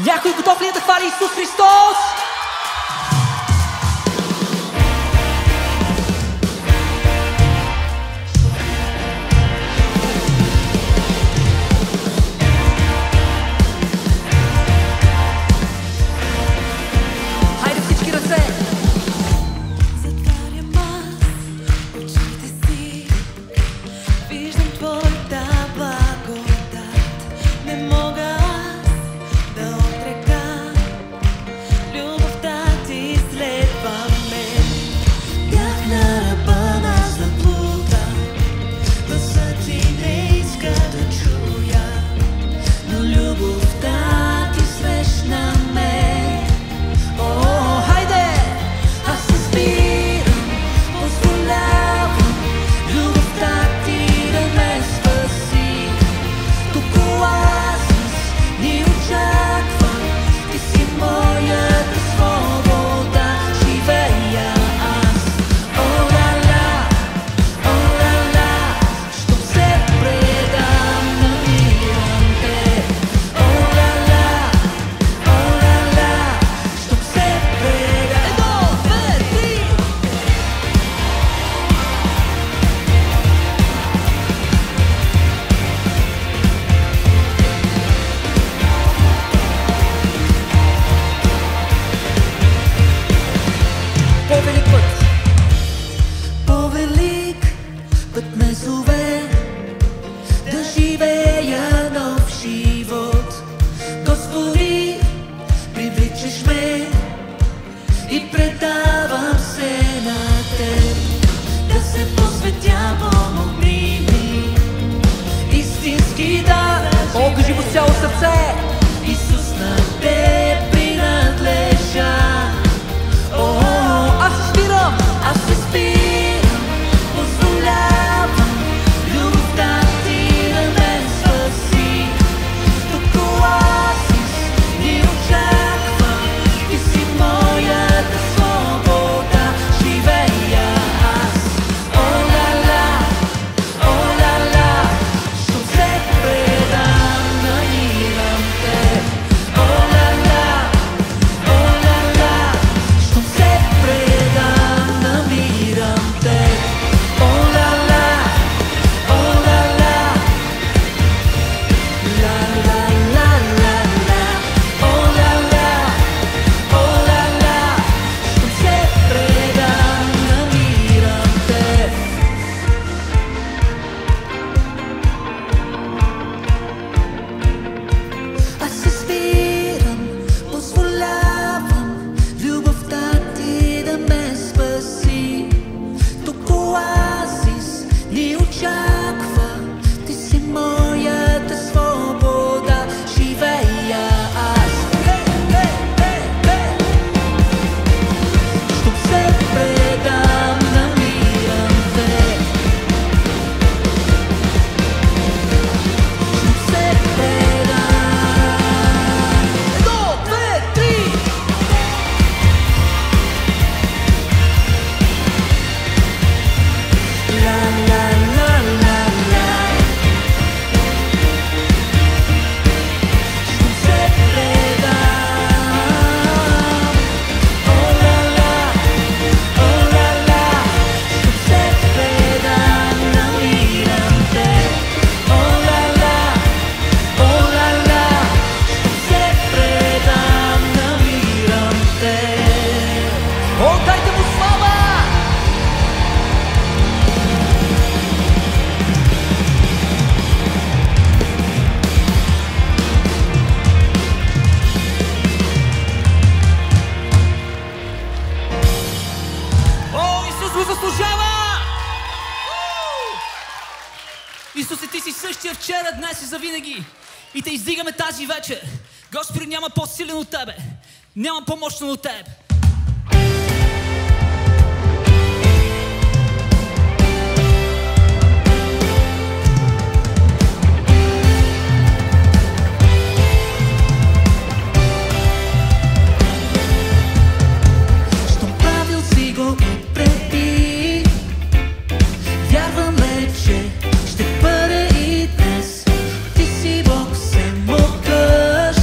Някой готов ли е да хвали Исус Христос? Хайде всички ръце! Затварям аз очите си, виждам твоята благодат. Не мога аз да отрека любовта ти следва мен. Бях на ръба на заблуда, гласът ти не иска да чуя, но любовта ти срещна мен. О, хайде! Аз се спирам, позволявам любовта ти да ме спаси. Тук оазис ни очаква, ти си моята свобода. Живея аз, о-ла-ла, щом се предам, намирам те. О-ла-ла, щом се предам. Едно, две, три! По-велик път! По-велик път ме зове да живея нов живот. Господи, привличаш ме и предавам се на Теб. Да се посветя, помогни ми истински да О, кажи го с цяло сърце! Исус, на Теб принадлежа. О, Аз се спирам! аз се спирам, позволявам любовта ти да ме спаси. Тук оазис ни очаква, ти си моята свобода. Живея аз, о-ла-ла, щом се предам, намирам те. О-ла-ла, щом се предам, намирам те. О-ла-ла, ла-ла-ла-ла-ла. О-ла-ла, щом се предам, намирам те. Аз се спирам, позволявам любовта ти да ме спаси. Тук оазис ни очаква, ти си моята свобода. Живея аз, щом се предам, намирам те. Щом се предам. Едно, две, три! Щом се предам. О-ла-ла, щом се предам, намирам те. О-ла-ла, щом се предам, намирам те. О, дайте му слава! О, Исус го заслужава! Исусе, ти си същия вчера, днес и завинаги. И те издигаме тази вечер. Господи, няма по-силен от Тебе. Няма по-мощен от Теб. Щом правил си го и преди, вярвам вече ще бъде и днес. Ти си Бог всемогъщ,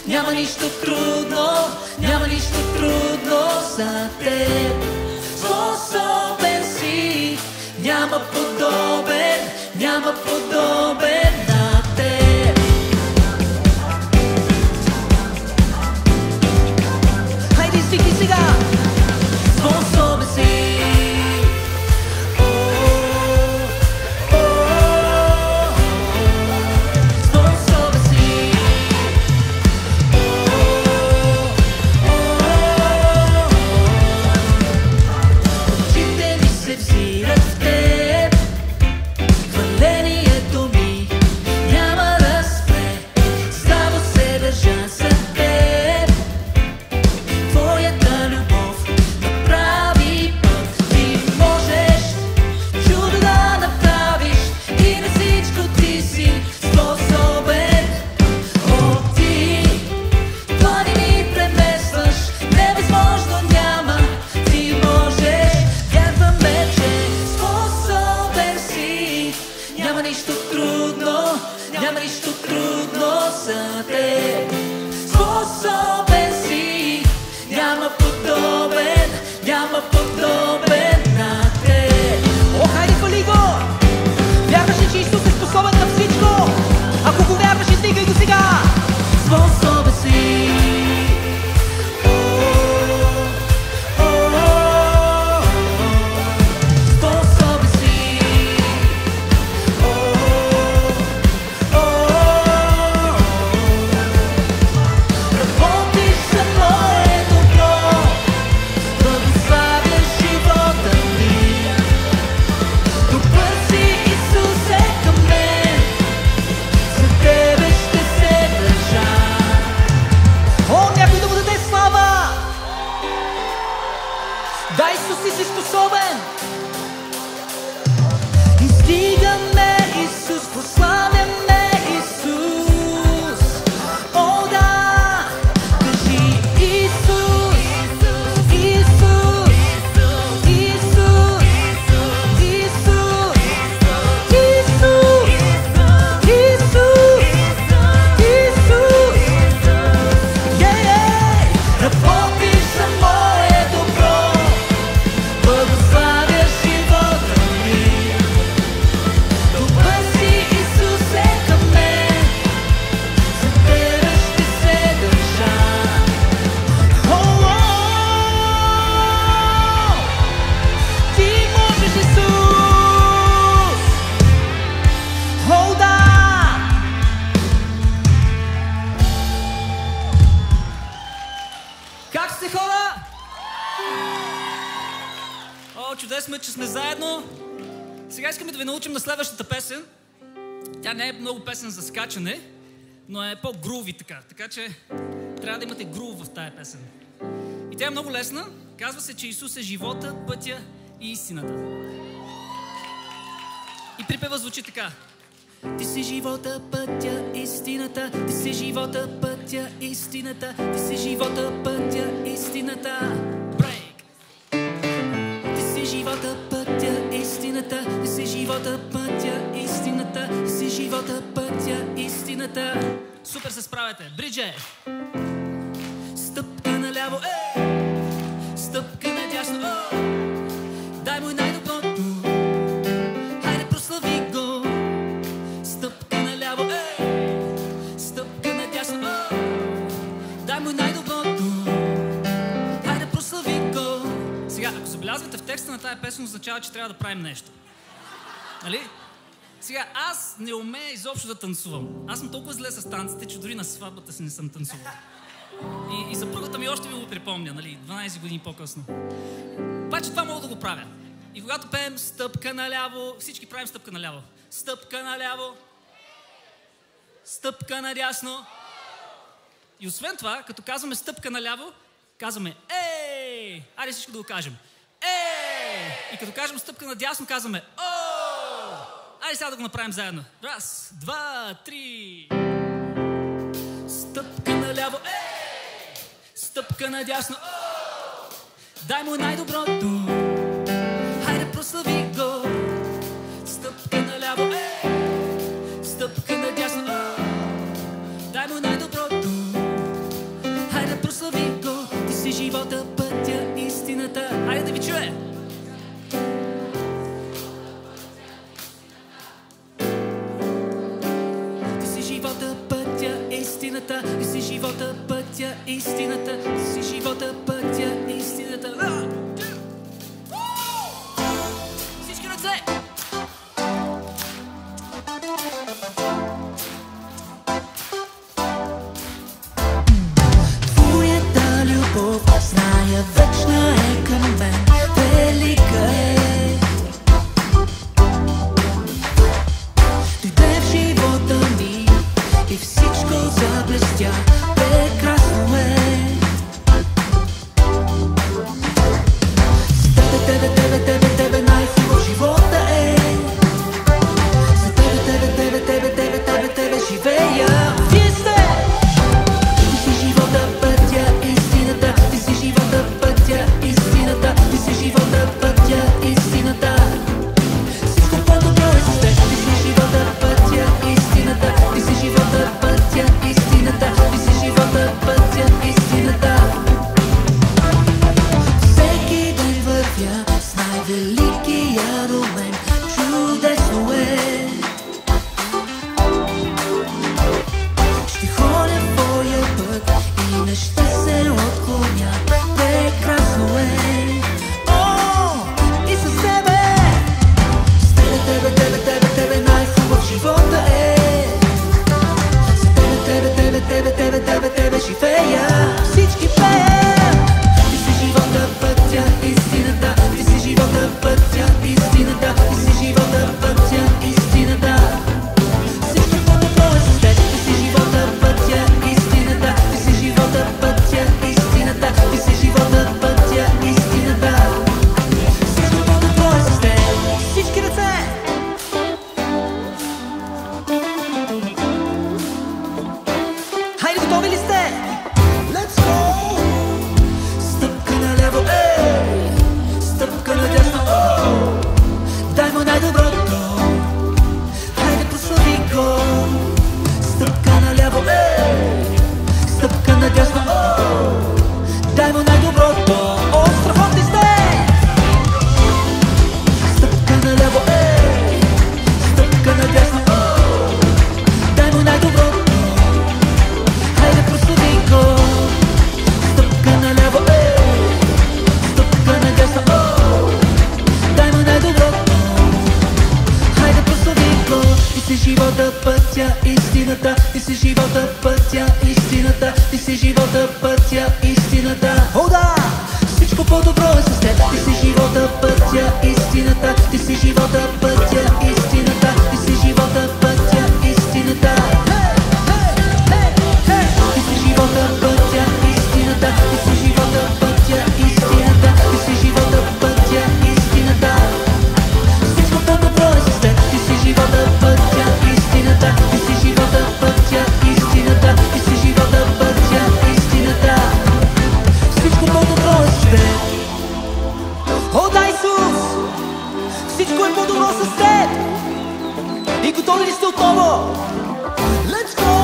Няма нищо трудно, няма нищо трудно за теб. Способен си, няма подобен, няма подобен на теб. Хайде, стихи сега! Способен си. Няма нищо трудно за теб. Способен си, няма подобен, няма подобен на теб. О, хайде, хвали го! Вярваш ли, че Исус е способен на всичко? Ако го вярваш, издигай го сега! Способен си. Да, Исус, ти си способен. Издигаме Исус, прославяме Исус. О, да, кажи Исус, Исус, Исус, Исус, Исус, Исус, Исус. Работиш за мое добро. Благославя живота ми. Добър си, Исусе, към мен. За Тебе ще се държа. Ти можеш, Исус. О, да! Как сте, хора? О, чудесно е, че сме заедно. Сега искаме да ви научим на следващата песен. Тя не е много песен за скачане, но е по-груви така. Така че трябва да имате грув в тая песен. И тя е много лесна. Казва се, че Исус е живота, пътя и истината. И припева звучи така. Ти си живота, пътя, истината. Ти си живота, пътя, истината. Ти си живота, пътя, истината. Брейк! Ти си живота, пътя, истината. Ти си живота, пътя, истината. Ти си живота, пътя, истината. Супер се справяте. Бридже! Стъпка наляво, стъпка надясно, дай му най-доброто. Хайде, прослави го. Стъпка наляво, стъпка надясно, дай му най-доброто. Хайде, прослави го. Сега, ако забелязвате в текста на тая песен, означава, че трябва да правим нещо. Нали? Сега, аз не умея изобщо да танцувам. Аз съм толкова зле с танците, че дори на сватбата си не съм танцувал. И съпругата ми още ми го припомня, нали, 12 години по-късно. Обаче това мога да го правя. И когато пеем стъпка наляво, всички правим стъпка наляво. Стъпка наляво, стъпка надясно. И освен това, като казваме стъпка наляво, казваме ей! Айде всички да го кажем. Ей! И като кажем стъпка надясно, казваме о! Айде сега да го направим заедно. Раз, два, три. Стъпка наляво, ей! Стъпка надясно, о! Дай му най-доброто. Хайде, прослави го. Стъпка наляво, ей! Стъпка надясно, о! Дай му най-доброто. живота, пътя, истината. Хайде да ви чуе! Ти си живота, пътя, истината. Ти си живота, пътя, истината. Ти си живота, пътя, истината. Всички ръце! Твоята любов, зная, вечна е към мен, велика е. Дойде в живота ми и всичко заблестя, прекрасно е. За тебе, най-хубав живота е. За тебе живея. Вие сте! Ти си живота, пътя, истината. Ти си живота, пътя, истината. Ти си живота, пътя, истината. Всичко по-добро е с теб. Ти си живота, пътя, истината. Ти си живота, пътя, истината. Ти си живота, пътя, истината. Всеки ден вървя с най-великия румен. Чудесно е. Ще ходя в твоя път и не ще се отклоня. Прекрасно е. О, и с тебе. С тебе най-хубав живота е. За тебе живея. Всички пеем. Ти си живота, пътя, истината. Ти си живота, пътя, истината. Ти си живота, пътя, истината. Всичко по-добро е с теб. Ти си живота, пътя, истината. Ти си живота, пътя, истината. Ти си живота, пътя, истината. Всичко по-добро е с теб. Всички ръце! Хайде, готови ли сте? Let's go! Стъпка наляво, ей! Стъпка надясно, о! Дай му най-доброто. Хайде, прослави го. Стъпка наляво, ей! Стъпка надясно, о! Дай му най-доброто. О, страхотни сте! Стъпка наляво, ей! Стъпка надясно, о! Дай му най-доброто. Хайде, прослави го. Стъпка наляво, ей! Стъпка надясно, о! Дай му най-доброто. Хайде, прослави го. Ти си живота, пътя, истината. Ти си живота, пътя, истината. Ти си живота, пътя, истината. О, да! Всичко по-добро е с теб. Ти си живота, пътя, истината. Ти си живота, пътя, истината. Ти си живота, пътя, истината. Ти си живота, пътя, истината. Ти си живота, пътя, истината. Ти си живота, пътя, истината. Всичко по-добро е с теб. Ти си живота, пътя, истината. Ти си живота, пътя, истината. Ти си живота, пътя, истината. Всичко по-добро е с теб. О, да, Исус! Всичко е по-добро с теб. И готови ли сте отново? Let's go!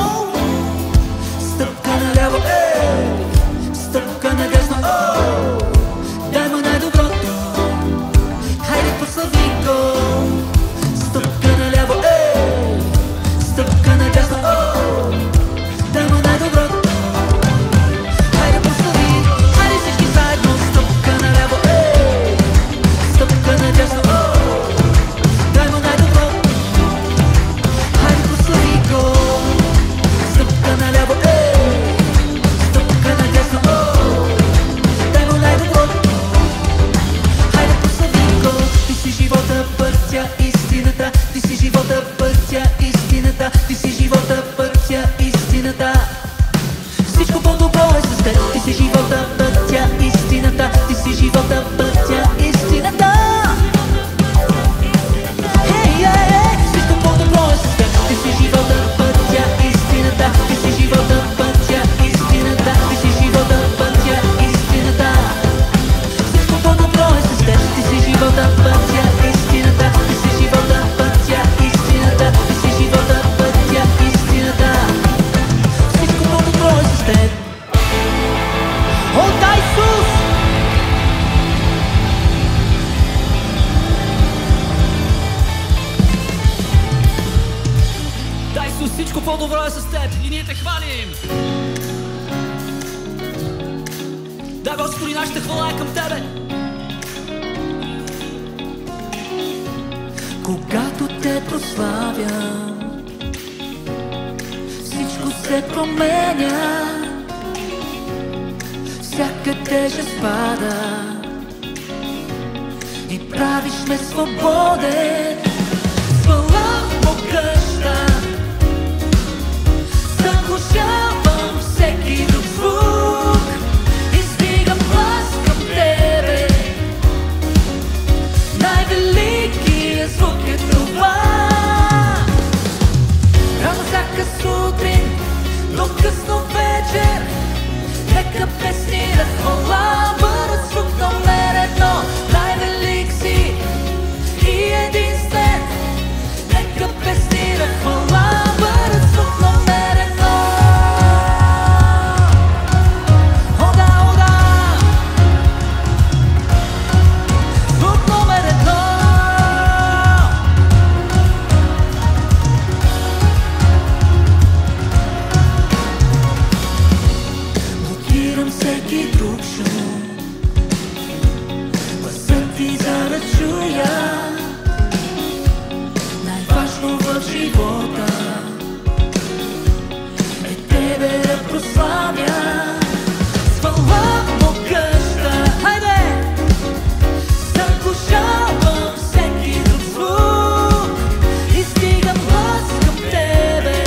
Стъпка наляво, ей! Стъпка надясно, о! Дай му най-доброто. Хайде, прослави го. Стъпка наляво, ей! Стъпка надясно, о! Дай му най-доброто. Хайде, прослави. Хайде, всички заедно. Стъпка наляво, ей! Стъпка надясно, о! Дай му най-доброто. Хайде, прослави го. Стъпка наляво, ей! Стъпка надясно, о! Дай му най-доброто. Хайде, прослави го. Ти си живота, пътя, истината. Ти си живота, пътя, истината. Ти си живота, пътя, истината. Всичко по-добро е с теб. Ти си живота, пътя, истината. Ти си живота, пътя, истината. Всичко по-добро е с теб. Ти си живота, пътя, истината. Ти си живота, пътя, истината. Ти си живота, пътя, истината. Всичко по-добро е с теб. Ти си живота, пътя, истината. Ти си живота, пътя, истината. Ти си живота, пътя, истината. Всичко по-добро е с теб. Той е с теб и ние те хвалим. Да, Господи, нашата хвала е към Тебе. Когато те прославям, всичко се променя, всяка тежест пада и правиш ме свободен. Хвала по къща, заглушавам всеки друг звук, издигам глас към Тебе. Най-великият звук е това. Рано всяка сутрин до късно вечер, нека песни на хвала бъдат звук номер едно. Най-велик си и единствен, нека песни на хвала бъдат звук номер едно. О да, звук номер едно. Блокирам всеки друг шум, гласът ти за да чуя. Най-важно в живота е Тебе да прославя. С хвала по къща, хайде! Заглушавам всеки друг звук, издигам глас към Тебе.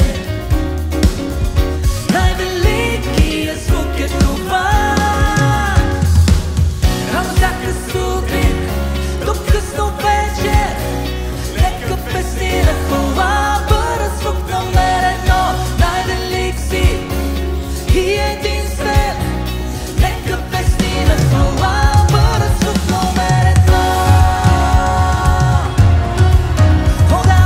Най-великият звук е това. Рано всяка сутрин до късно вечер, нека песни на хвала бъдат звук номер едно. Най-велик си и единствен, нека песни на хвала бъдат звук номер едно. О да,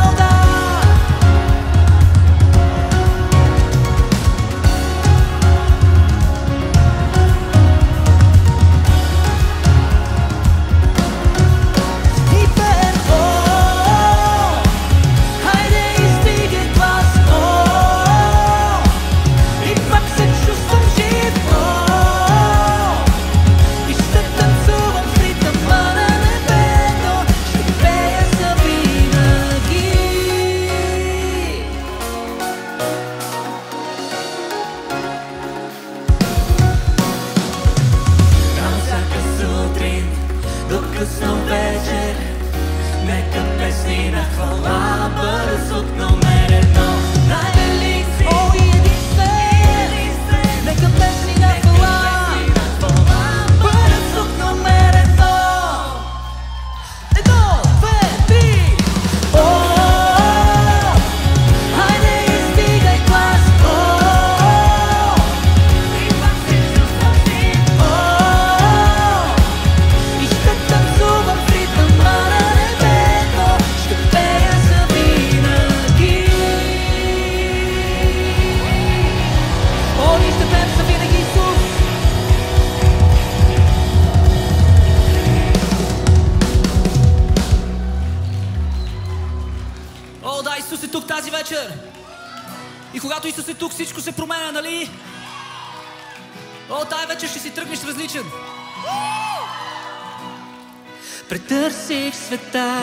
и първо, хайде издигай глас, и пак се чувствам жив, и ще танцувам в ритъма на небето, ще пея завинаги. Рано всяка сутрин до късно вечер, нека песни на хвала бъдат звук номер едно. Най-велик си и единствен, нека песни на хвала бъдат звук номер едно. Едно, две, три. О, хайде издигай глас, и пак се чувствам жив, и ще танцувам в ритъма на небето, ще пея завинаги. О, ние ще пеем завинаги, Исус. О, да, Исус е тук тази вечер. И когато Исус е тук, всичко се променя, нали? О, тая вечер ще си тръгнеш различен. Претърсих света,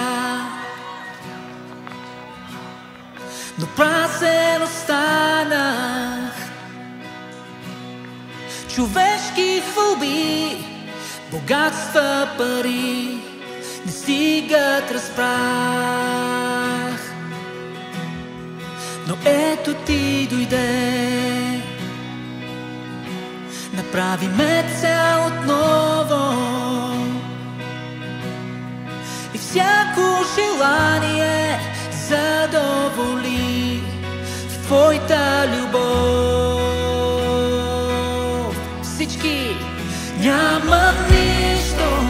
но празен останах. Човешки хвалби, богатства, пари не стигат, разбрах. Но ето ти дойде, направи ме цял отново, и всяко желание задоволи в Твоята любов. Всички няма нищо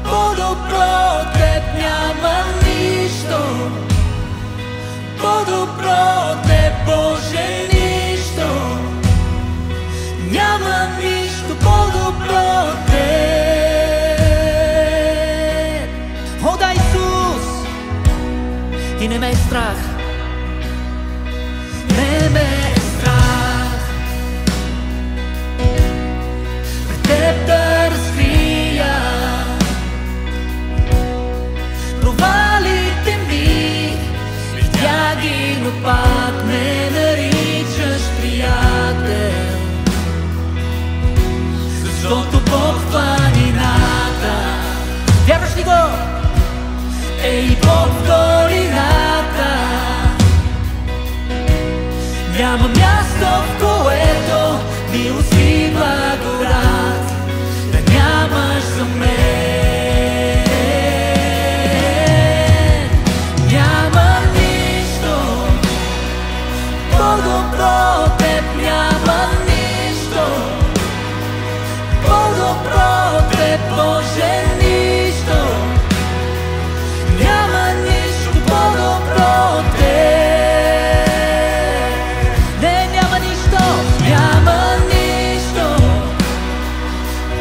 по-добро от Теб, няма нищо по-добро от Теб, Боже, нищо. Няма нищо по-добро от Теб. О, да, Исус! И не ме е страх, в което милост и благодат да нямаш за мен. Няма нищо по-добро от теб, няма нищо по-добро от теб, Боже, нищо. Няма нищо по-добро от теб. Не, няма нищо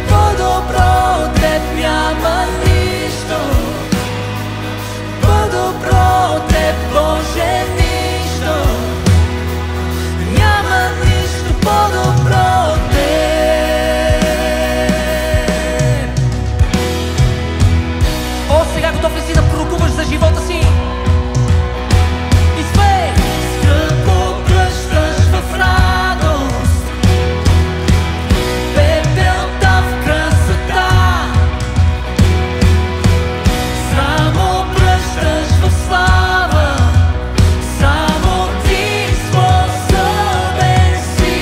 по-добро от теб, няма нищо по-добро от теб, Боже, нищо. Няма нищо по-добро от теб. О, сега готов ли си да пророкуваш за живота си? Изпей! Скръпо пръщаш в радост, пепелта в красота, само пръщаш в слава, само ти способен си.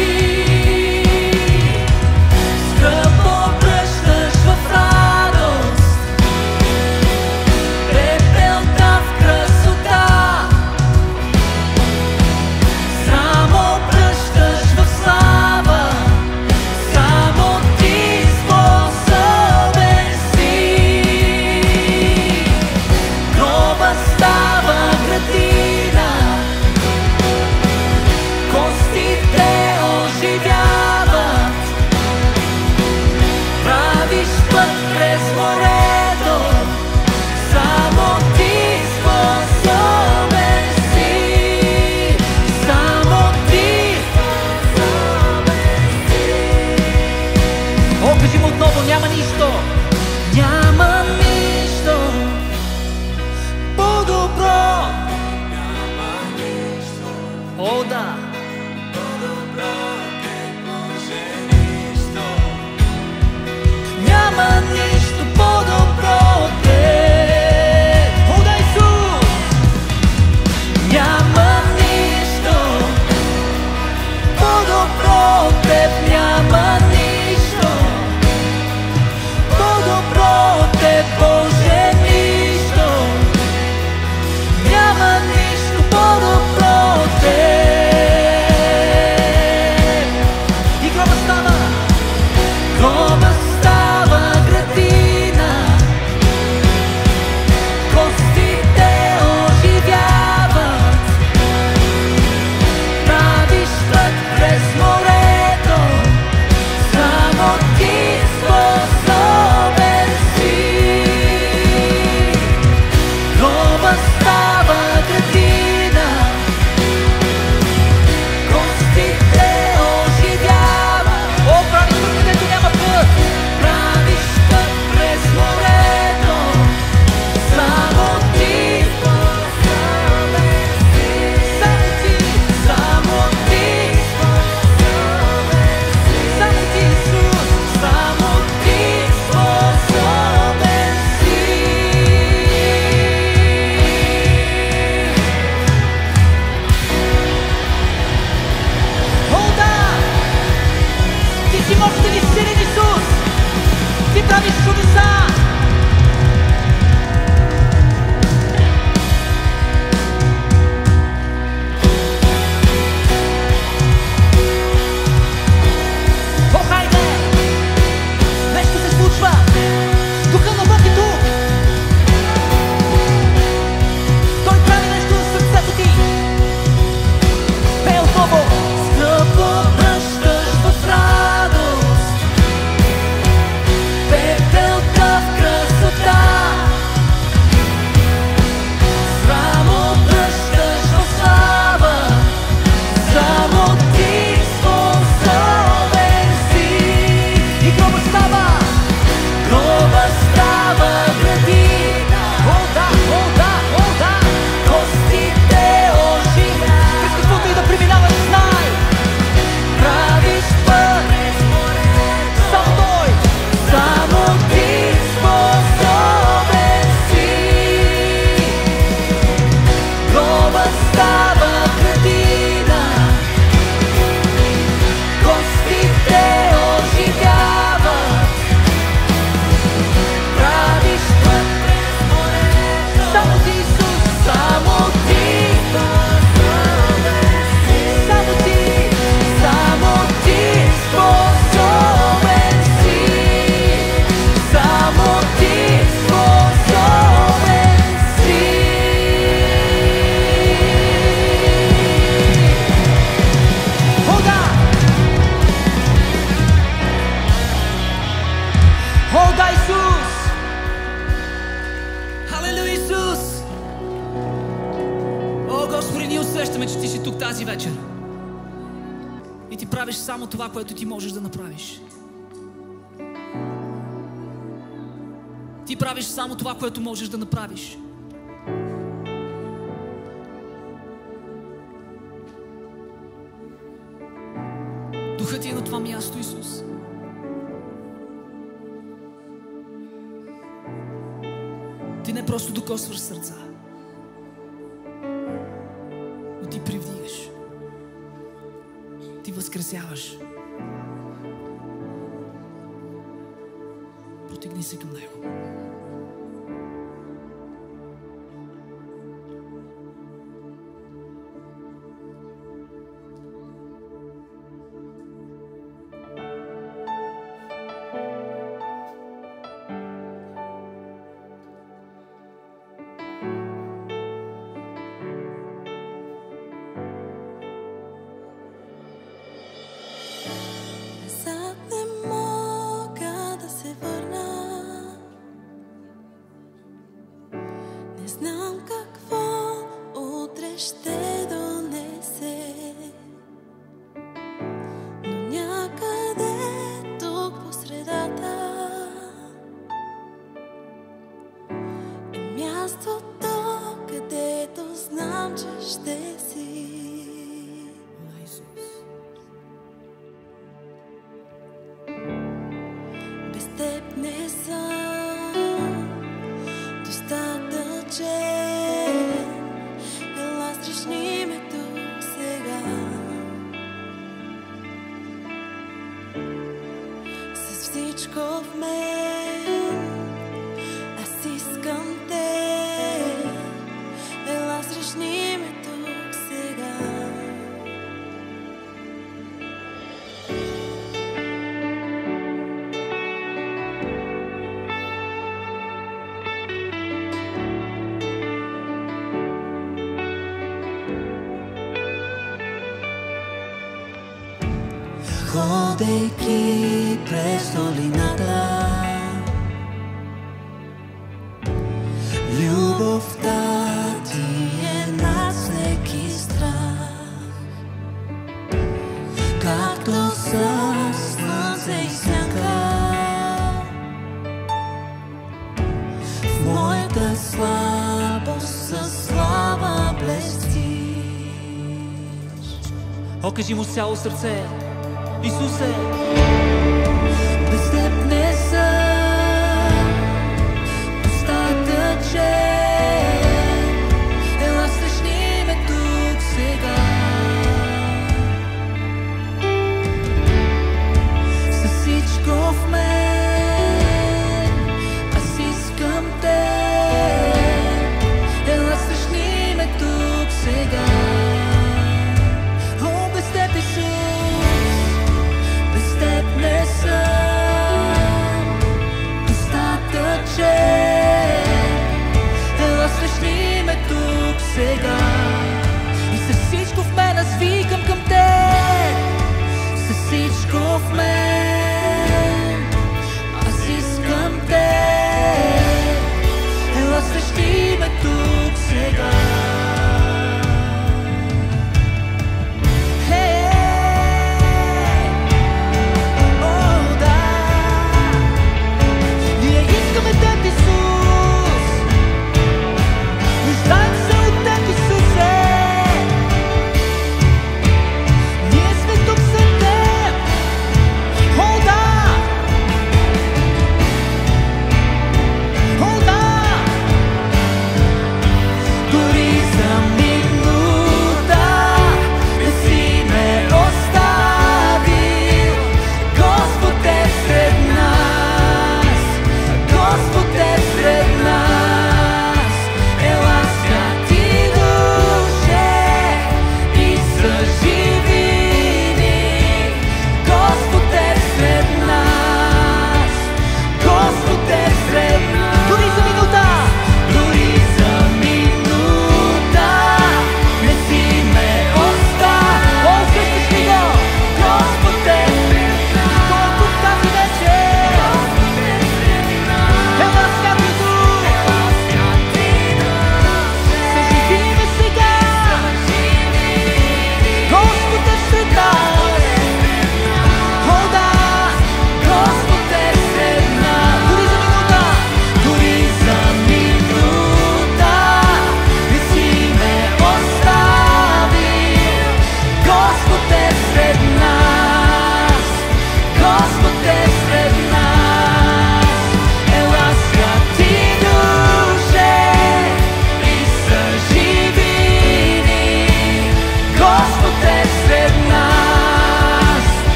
Скръпо пръщаш в радост, пепелта в красота, само пръщаш в слава, само ти способен си. Гроба става градина, костите оживяват, правиш път през морето, само ти способен си, само ти способен си. О, кажи му отново, няма нищо по-добро. О, да. Няма нищо по-добро от теб. О, да, Исус! Няма нищо по-добро от теб, няма нищо вечер. И ти правиш само това, което ти можеш да направиш. Ти правиш само това, което можеш да направиш. Духът ти е на това място, Исус. Ти не просто докосваш сърца, но ти привдигаш. Ти възкресяваш. Протегни се към Него. Знам какво утре ще донесе, но някъде тук по средата е мястото, където знам, че ще си. Без теб не съм достатъчен. Ела, срещни ме тук сега. С всичко в мен аз искам те. Ела, срещни ме тук сега. Ходейки през долината, любовта ти е над всеки страх. Както със слънце и сянка, в моята слабост със слава блестиш. О, кажи му с цяло сърце: Исусе, без теб не съм достатъчен. Ела, срещни ме тук сега. С всичко в мен аз искам те. Ела, срещни ме тук сега. О, без теб, Исус, без теб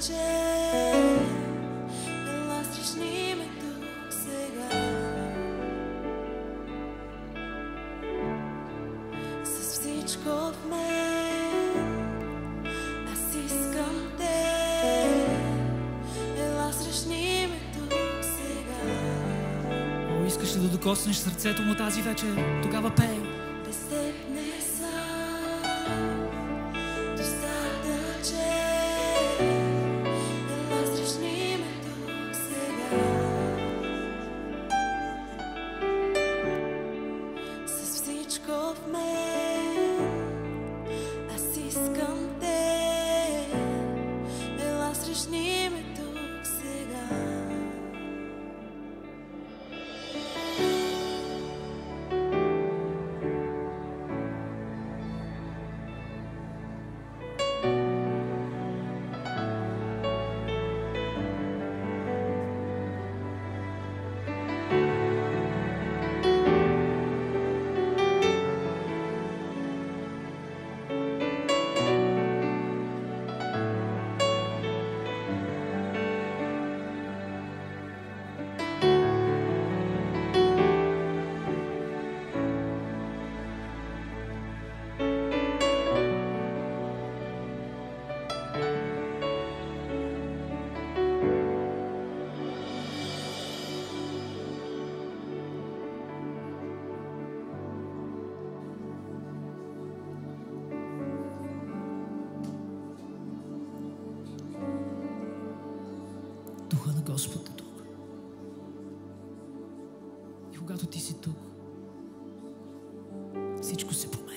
че ела срещни ме тук сега. С всичко в мен аз искам те. Ела срещни ме тук сега. О, искаш ли да докоснеш сърцето му тази вечер? Тогава пей. Без теб не съм достатъчен. Ела срещни ме тук сега. С всичко в мен аз искам те. Ела срещни ме тук сега. Духа на Господ е тук. И когато ти си тук, всичко се променя.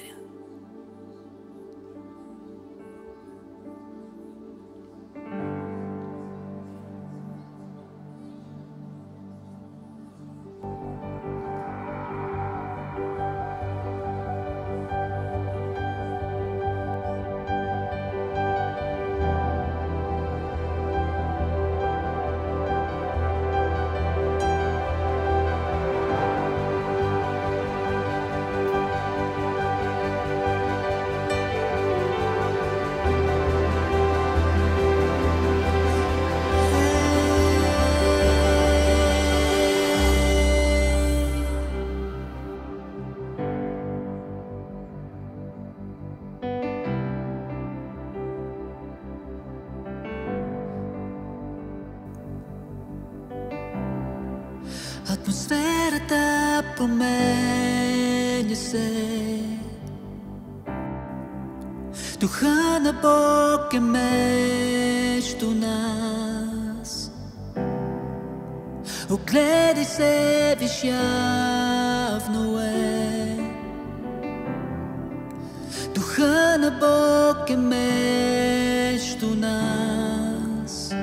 Атмосферата променя се. Духа на Бог е между нас. Огледай се, виж, явно е. Духа на Бог е между нас.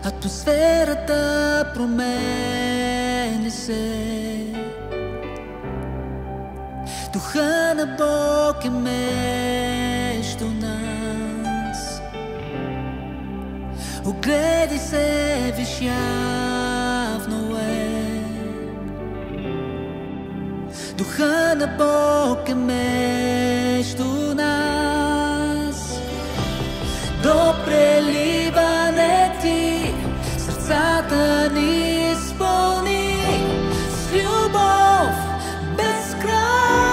Атмосферата променя се. Духа на Бог е между нас. Огледай се, виж, явно е. Духа на Бог е между нас. До преливане ти сърцата ни изпълни с любов безкрайна.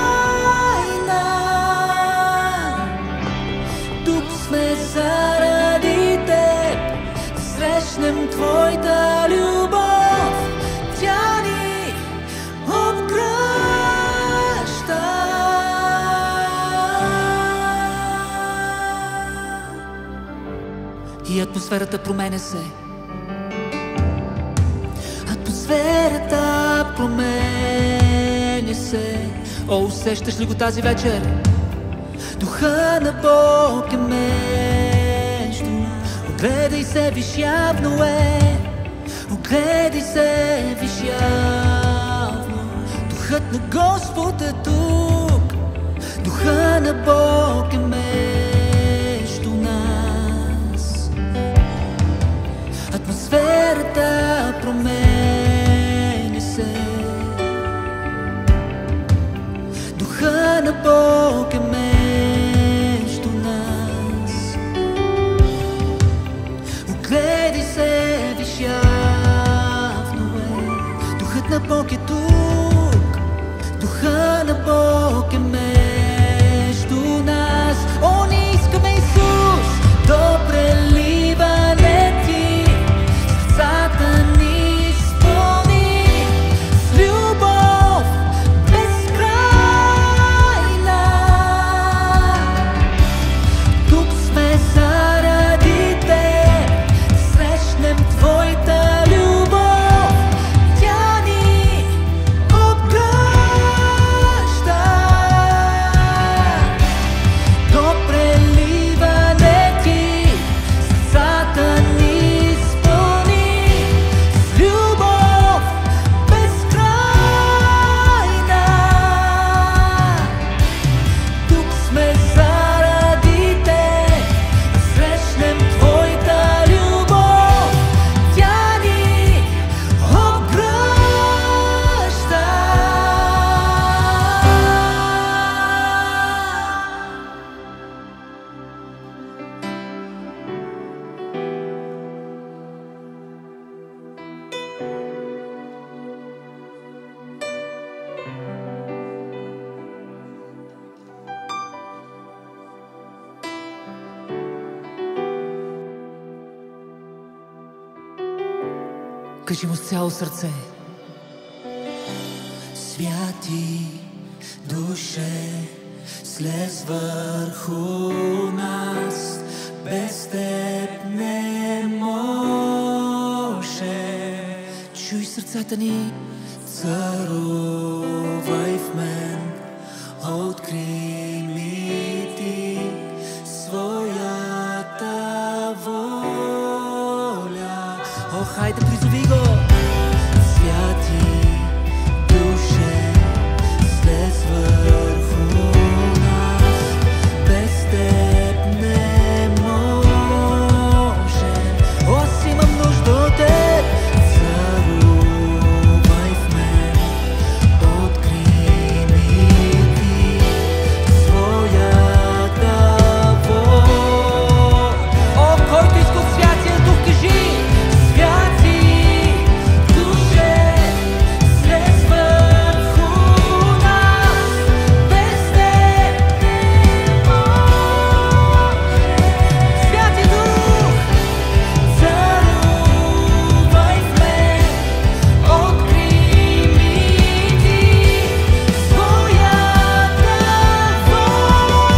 Тук сме заради теб, да срещнем твоята любов. Тя ни обгръща. И атмосферата променя се. Атмосферата променя се. О, усещаш ли го тази вечер? Духа на Бог е между. Огледай се, виж, явно е. Огледай се, виж, явно. Духът на Господ е тук. Духа на Бог е между нас. Атмосферата променя се. Духа на Бог е между нас. Кажи му с цяло сърце. Святи душе, слез върху нас, без теб не може. Чуй сърцата ни, царувай в мен, откри ми ти своята воля. О, хайде, призови го! Святи душе, слез върху нас, без теб не може. О, аз имам нужда от теб, царувай в мен, откри ми ти своята воля. О, който иска от Святия Дух, кажи: святи душе, слез върху нас, без теб не може. Святи Дух, царувай в мен, откри ми ти своята воля.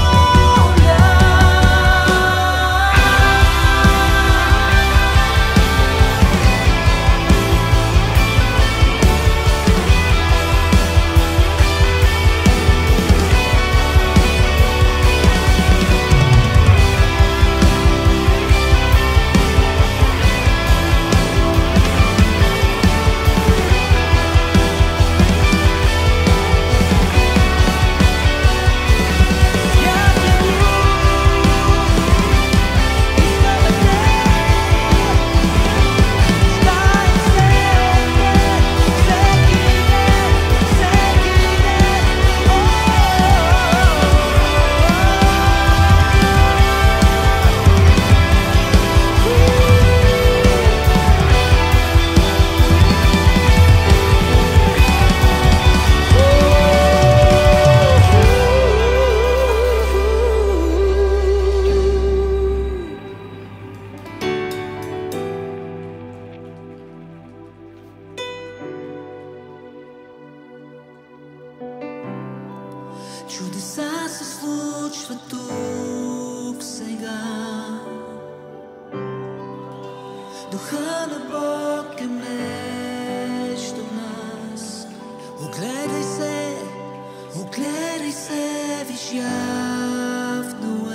Чудеса се случват тук сега. Духа на Бог е между нас. Огледай се, виж явно е.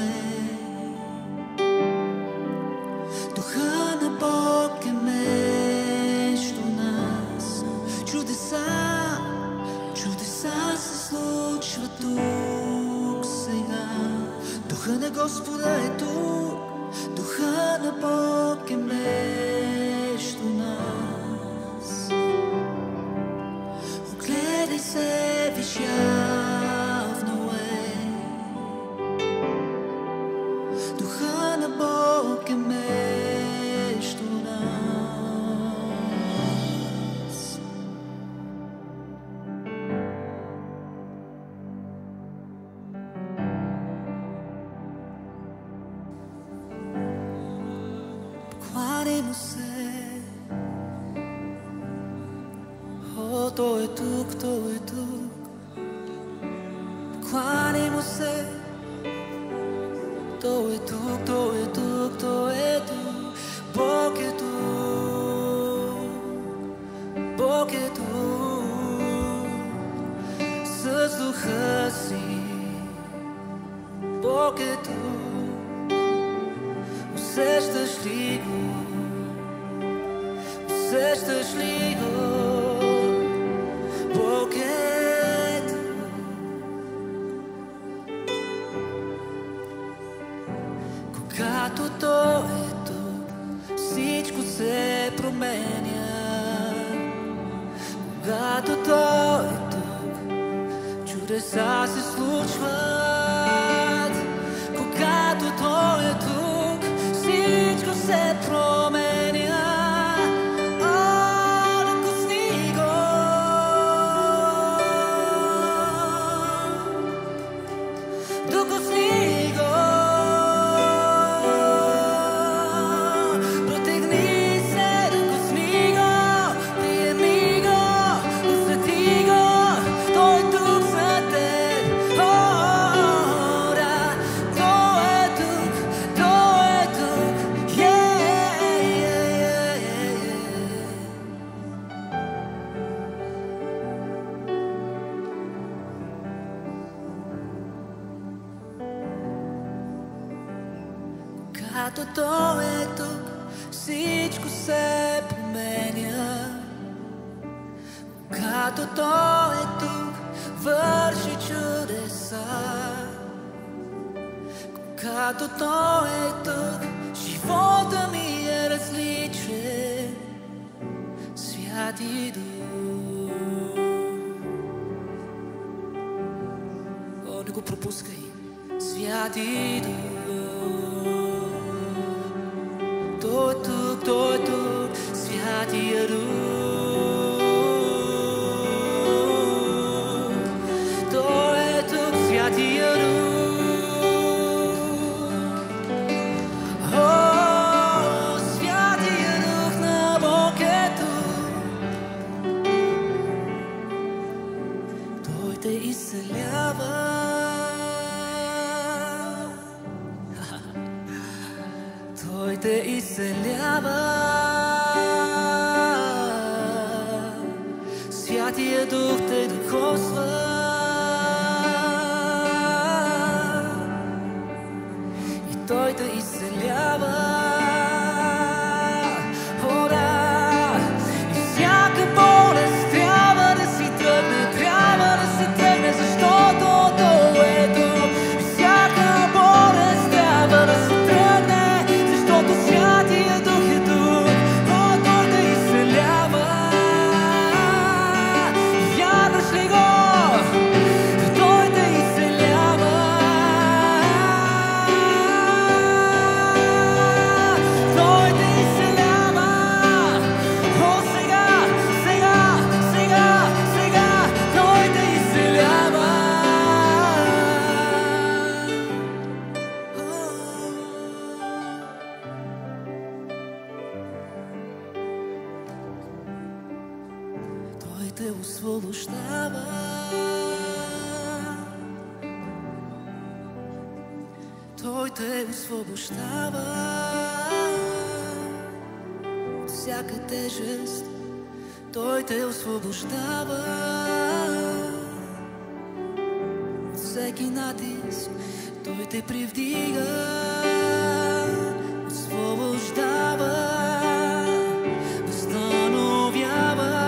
Духа на Бог е между нас. Чудеса се случват тук сега. Духа на Господа е тук. Духа на Бог е между нас. Огледай се, виж явно е. Духа на Бог е между нас. Кланяй му се. О, той е тук, той е тук. Кланяй му се. Той е тук, той е тук, той е тук. Бог е тук. Бог е тук. С духа си. Бог е тук. Усещаш ли го? Усещаш ли го? Бог е тук. Когато Той е тук, всичко се променя. Когато Той е тук, чудеса се случват. Когато Той е тук, всичко се променя. О, докосни го. Докосни го. Протегни се, докосни го. Когато Той е тук, всичко се променя. Когато Той е тук, върши чудеса. Когато Той е тук, живота ми е различен. Святи Дух. О, не го пропускай. Святи Дух. Той е тук, Той е тук, Святия Дух. Той е тук, Святия Дух. О, Святия Дух на Бог е тук. Той те изцелява. Той те изцелява. Святия Дух те духовства. И Той те изцелява. О, да. И всяка болест трябва да си тръгне, трябва да се тръгне, защото Той е тук. И всяка болест трябва да се тръгне, защото Святия Дух е тук. О, Той те изцелява. Вярваш ли го? Той те изцелява. Той те изцелява. О, сега, сега, сега, сега, Той те изцелява. Той те освобождава. Той те освобождава от всяка тежест. Той те освобождава от всеки натиск. Той те привдига, освобождава, възстановява.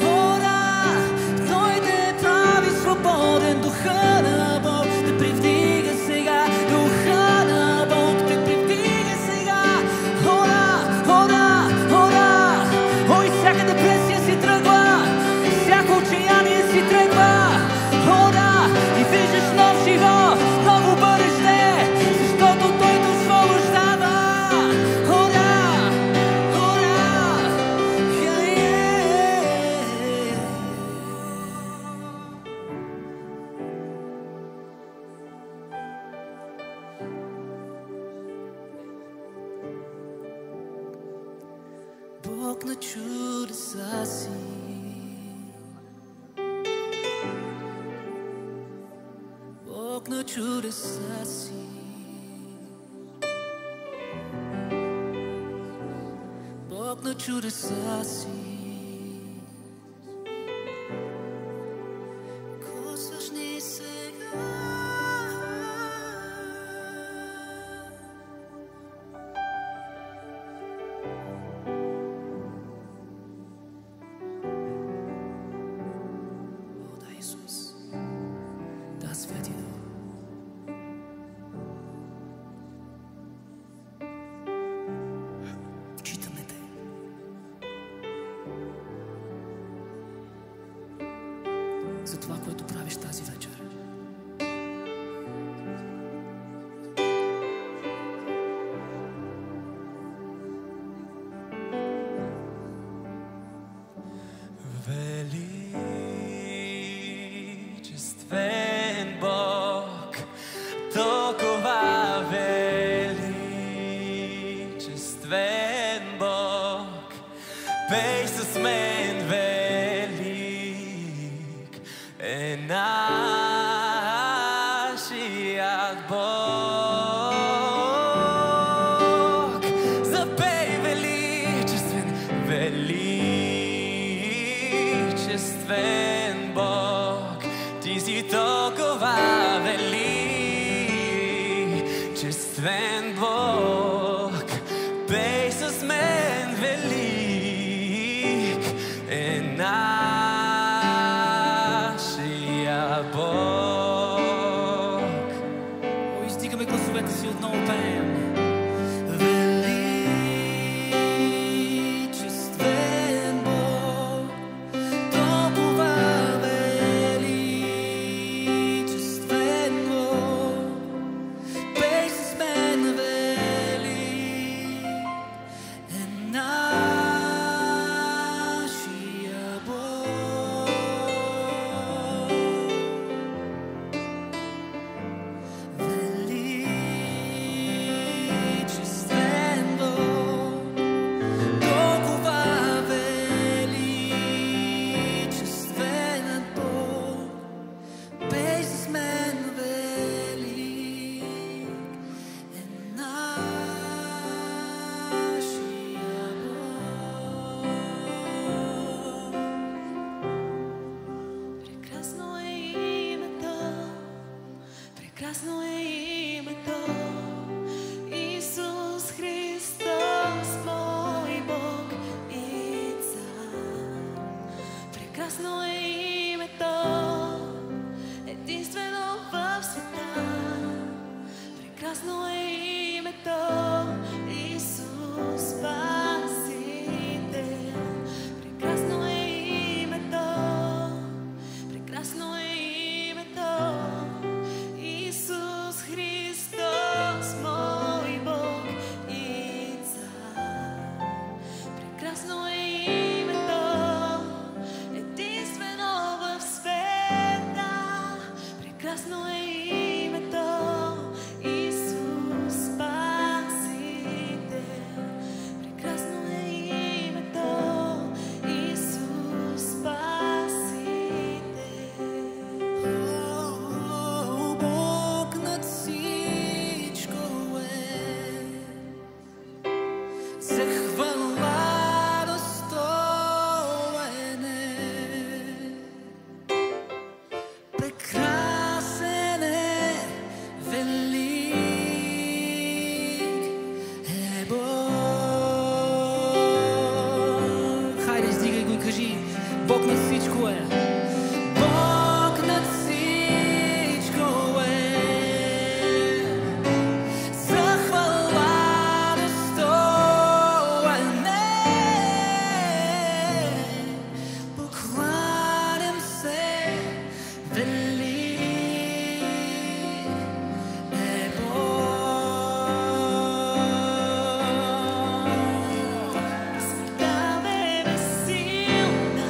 О, да, Той те прави свободен. Духа на Бог те привдига сега. Духа на Бог те привдига сега. О, да, о, да, о, да. Ой, всяка депресия си тръгва, всяко отчаяние си тръгва. О, да, и виждаш нов живот, ново бъдеще, защото Той те освобождава. О, да, о, да. Бог на чудеса си. Бог на чудеса си. Бог на чудеса си. Костваш ни сега. О, да, Исус. Да, Святия Дух. Читаме те. Единствен Бог, бей с мен, велик е нашия Бог. О, издигаме гласовете си, отново пеем. Величествен Бог, толкова величествен Бог, бей с мен, велик е нашия Бог. Величествен Бог, толкова величествен Бог, бей с мен, велик е нашия Бог. Прекрасно е името, прекрасно е името, Исус Христос, мой Бог и Цар. Прекрасно е името, единствено в света. Прекрасно е името, Исус Спасител. Прекрасно е името, прекрасно е името, Исус Христос, мой Бог и Цар. Прекрасно е името, единствено в света. Прекрасно е името, Исус Спасител. Прекрасно е името, Исус Спасител. О, Бог над всичко е, за хвала достоен е. Прекрасен е, велик е Бог. Хайде, издигай го и кажи: Бог над всичко е. Бог над всичко е, за хвала достоен е. Покланям се, велик е Бог. Смъртта бе безсилна,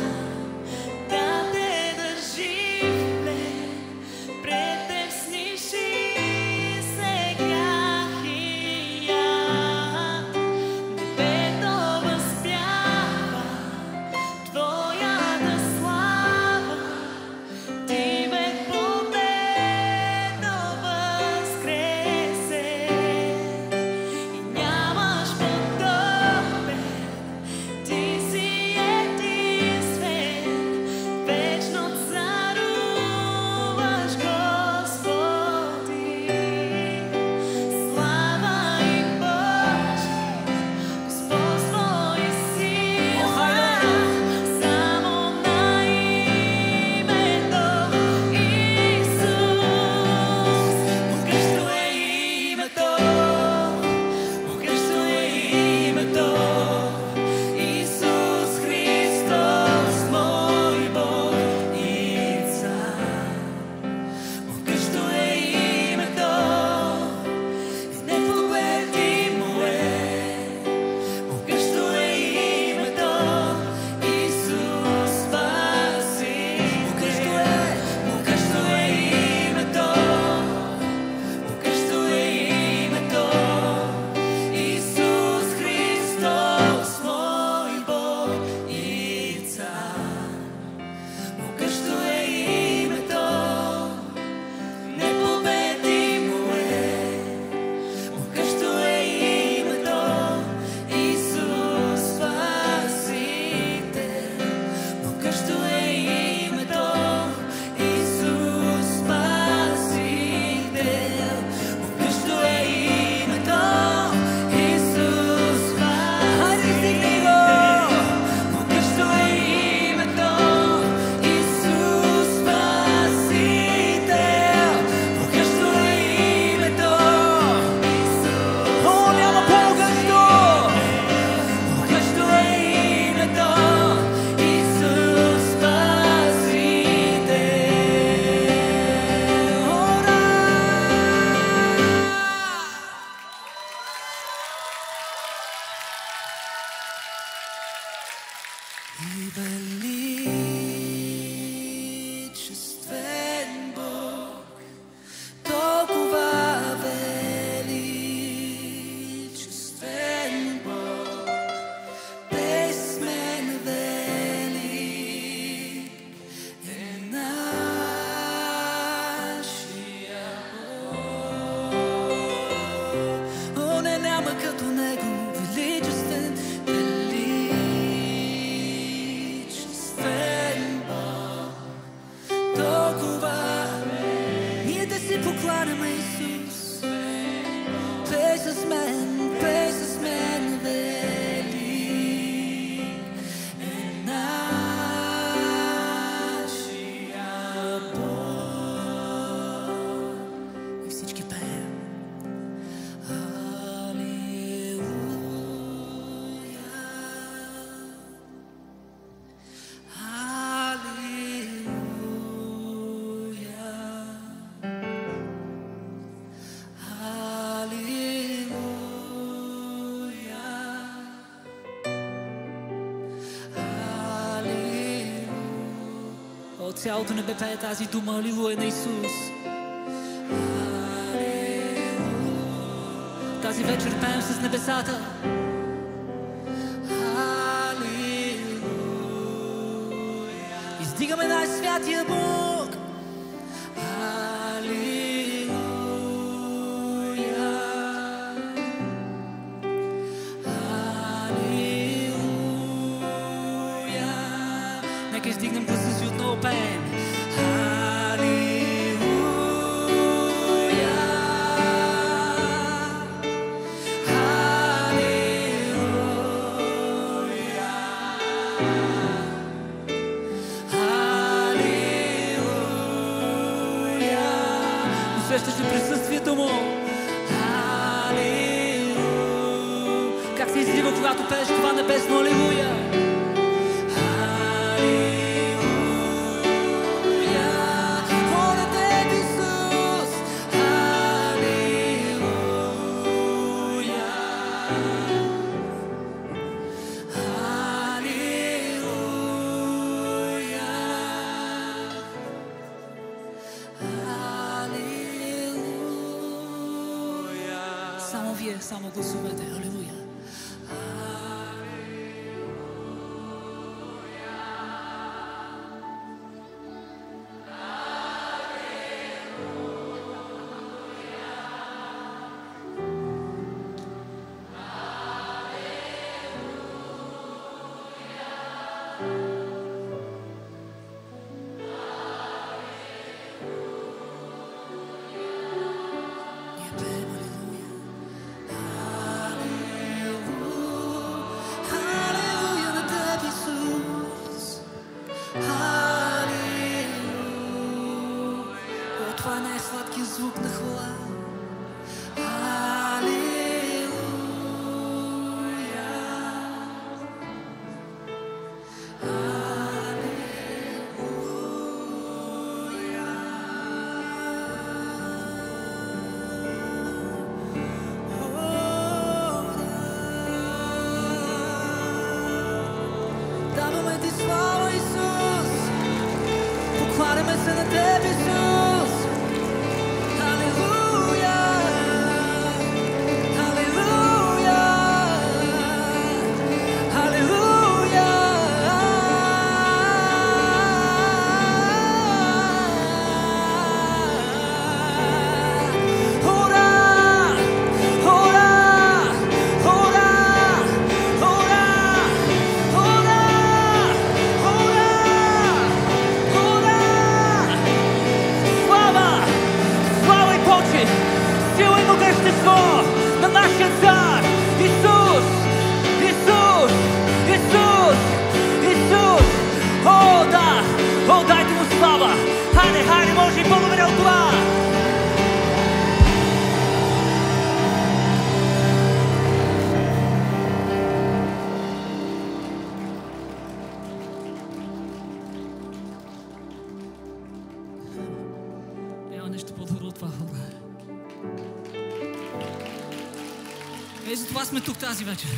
цялото небе пее тази дума, алилуя на Исус. Тази вечер пеем с небесата. Издигаме най-святия Бог. Нека издигнем гласа си отново пеем. Усещаш ли присъствието му? Как се излива, когато пееш това небесно алилуя? Само вие, само гласувате. Алилуя. Това е най-сладкият звук на хвала. Даваме ти слава, Исус. Покланяме се на Теб, Исус. Алилуя. Алилуя. Алилуя. Ора, ора, ора, ора, ора, ора. Слава и почет, сила и могъщество на нашия цар Исус, Исус, Исус, Исус. О, да, о, дайте му слава. Хайде, хайде, може и по-добре от това. Няма нещо по-добро от това, хора. Ей, затова сме тук тази вечер.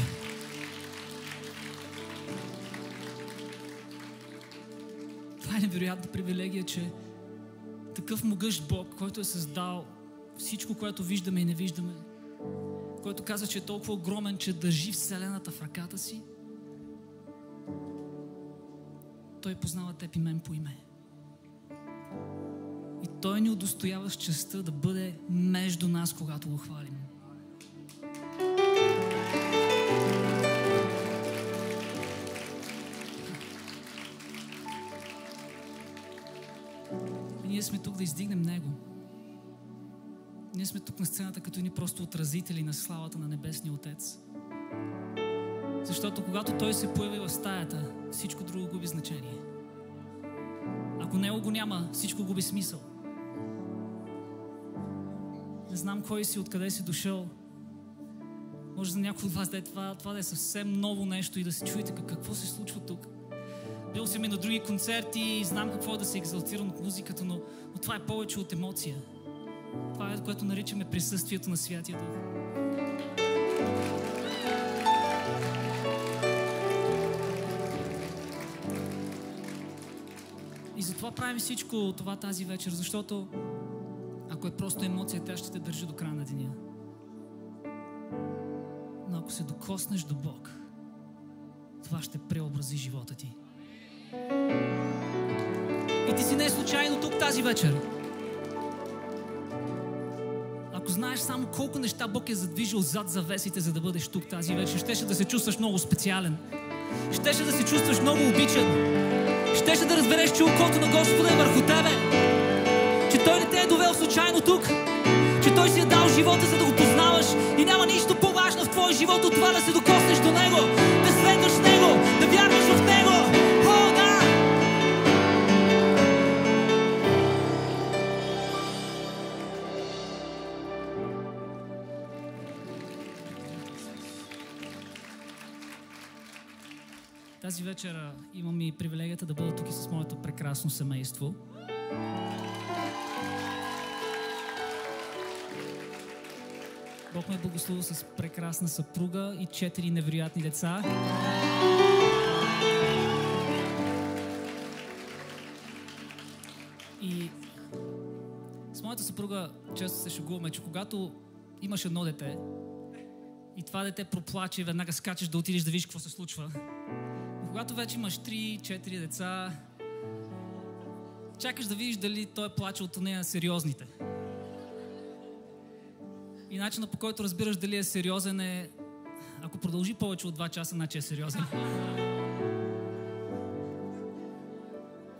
Това е невероятна привилегия, че такъв могъщ Бог, който е създал всичко, което виждаме и не виждаме, който каза, че е толкова огромен, че държи Вселената в ръката си, Той познава теб и мен по име. И Той ни удостоява с честта да бъде между нас, когато го хвалим. И ние сме тук да издигнем Него. Ние сме тук на сцената като ни просто отразители на славата на Небесния Отец. Защото когато Той се появи в стаята, всичко друго губи значение. Ако Него го няма, всичко губи смисъл. Не знам кой си, откъде си дошъл. Може за някой от вас да е това да е съвсем ново нещо и да се чуете какво се случва тук. Бил съм и на други концерти и знам какво е да се екзалтирам от музиката, но това е повече от емоция. Това е, което наричаме присъствието на Святия Дух. И Затова правим всичко това тази вечер, защото ако е просто емоция, тя ще те държи до края на деня. Но ако се докоснеш до Бог, това ще преобрази живота ти. И ти си не случайно тук тази вечер. Ако знаеш само колко неща Бог е задвижил зад завесите, за да бъдеш тук тази вечер, щеше да се чувстваш много специален. Щеше да се чувстваш много обичан. Щеше да разбереш, че окото на Господа е върху тебе. Че Той не те е довел случайно тук. Че Той си е дал живота, за да го познаваш. И няма нищо по-важно в твоя живот от това да се докоснеш до Него, да следваш Него, да вярваш в Него. О, да! Тази вечер имам и привилегията да бъда тук и с моето прекрасно семейство. Бог ме е благословил с прекрасна съпруга и 4 невероятни деца. И с моята съпруга често се шегуваме, че когато имаш едно дете и това дете проплаче и веднага скачаш да отидеш да видиш какво се случва. Но когато вече имаш 3-4 деца, чакаш да видиш дали той плаче от нея сериозните. И начинът, по който разбираш дали е сериозен, е ако продължи повече от 2 часа, значи е сериозен.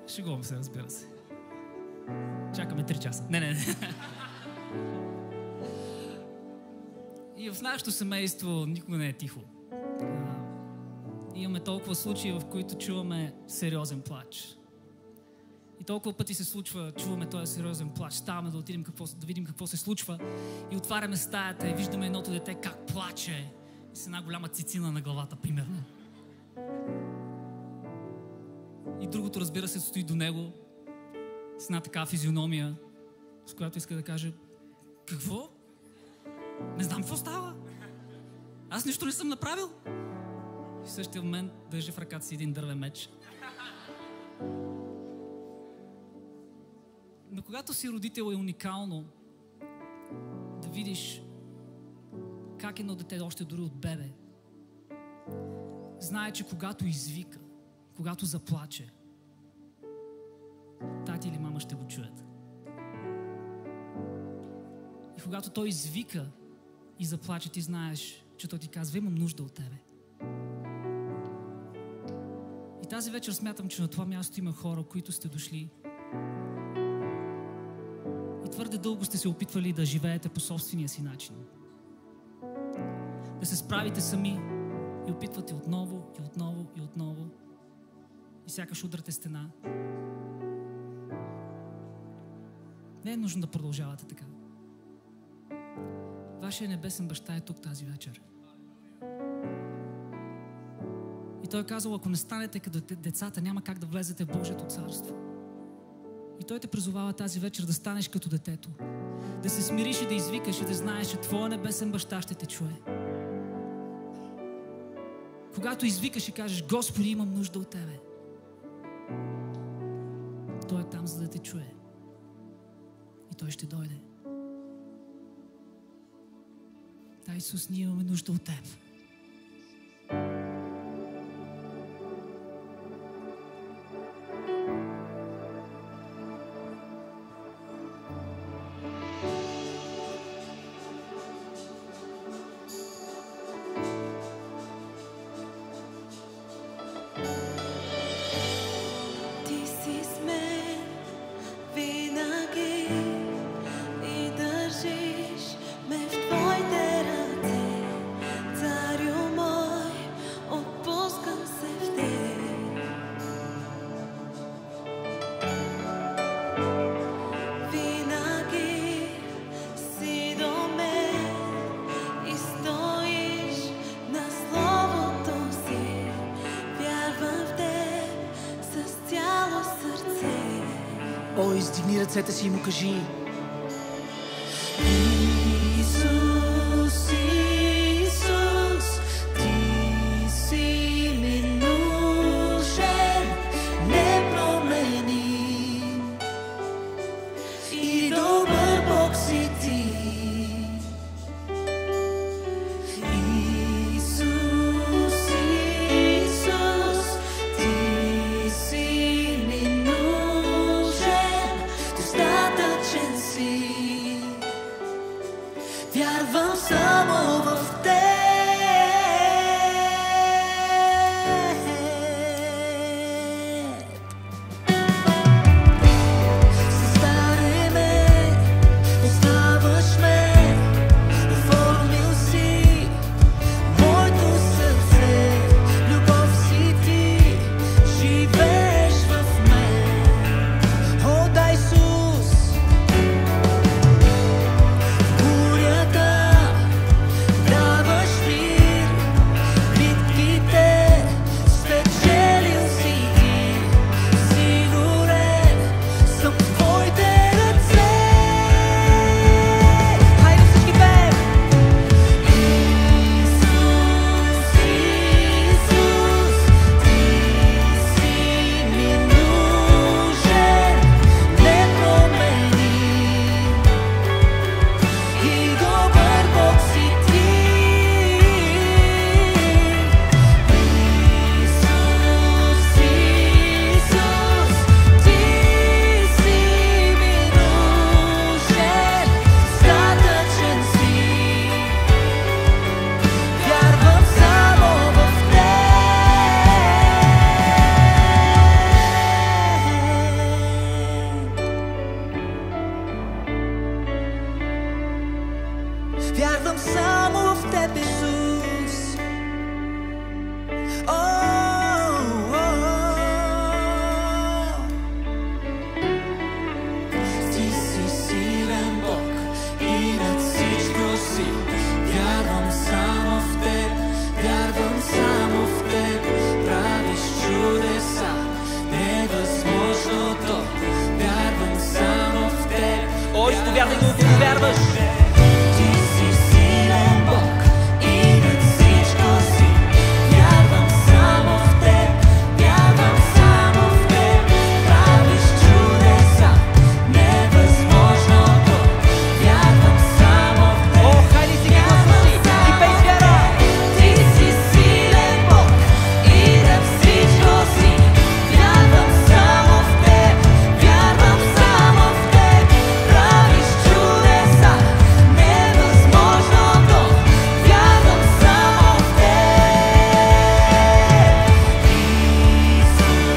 Шегувам се, разбира се. Чакаме 3 часа. Не. И в нашето семейство никога не е тихо. Имаме толкова случаи, в които чуваме сериозен плач. И толкова пъти се случва, чуваме този сериозен плач, ставаме да отидем да видим какво се случва и отваряме стаята и виждаме едното дете как плаче с една голяма цицина на главата, примерно. И другото, разбира се, стои до него с една такава физиономия, с която иска да каже: какво? Не знам какво става. Аз нищо не съм направил. И в същия момент държи в ръката си един дървен меч. Но когато си родител, е уникално да видиш как едно дете, още дори от бебе, знае, че когато извика, когато заплаче, тати или мама ще го чуят. И когато той извика и заплаче, ти знаеш, че той ти казва: имам нужда от тебе. И тази вечер смятам, че на това място има хора, които сте дошли и твърде дълго сте се опитвали да живеете по собствения си начин. Да се справите сами и опитвате отново и отново и отново и сякаш удрате стена. Не е нужно да продължавате така. Вашия небесен баща е тук тази вечер. И той е казал: ако не станете като децата, няма как да влезете в Божието царство. И той те призовава тази вечер да станеш като детето. Да се смириш и да извикаш и да знаеш, че твоя небесен баща ще те чуе. Когато извикаш и кажеш: Господи, имам нужда от тебе, той е там, за да те чуе. И той ще дойде. Да, Исус, ние имаме нужда от теб. Ти си с мен винаги и държиш ме в твоите ръце. Царю мой, отпускам се в теб. Винаги си до мен и стоиш на словото си. Вярвам в теб с цяло сърце. О, издигни ръцете си и му кажи: Исус, Исус, ти си ми нужен, непроменим. Вярвам само в теб. Създаде ме, оставаш ме, оформил си моето сърце. Любов си ти, живееш в мен. О, да, Исус, в бурята даваш мир, битките спечелил си ти. Сигурен съм в твоите ръце. Хайде всички пеем! Исус, Исус, ти си ми нужен, непроменим и добър Бог си ти. Исус, Исус, ти си ми нужен, достатъчен си. Вярвам само в теб. Вярвам само в теб, Исус. Ти си силен Бог и над всичко си. Вярвам само в теб, вярвам само в теб. Правиш чудеса, невъзможното. Вярвам само в теб. О, изповядай го, ако го вярваш. Ти си силен Бог и над всичко си. Вярвам само в теб, вярвам само в теб. Правиш чудеса, невъзможното. Вярвам само в теб. О, хайде си ги гласувай и пей с вяра. Ти си силен Бог и над всичко си. Вярвам само в теб, вярвам само в теб. Правиш чудеса, невъзможното. Вярвам само в теб. Исус,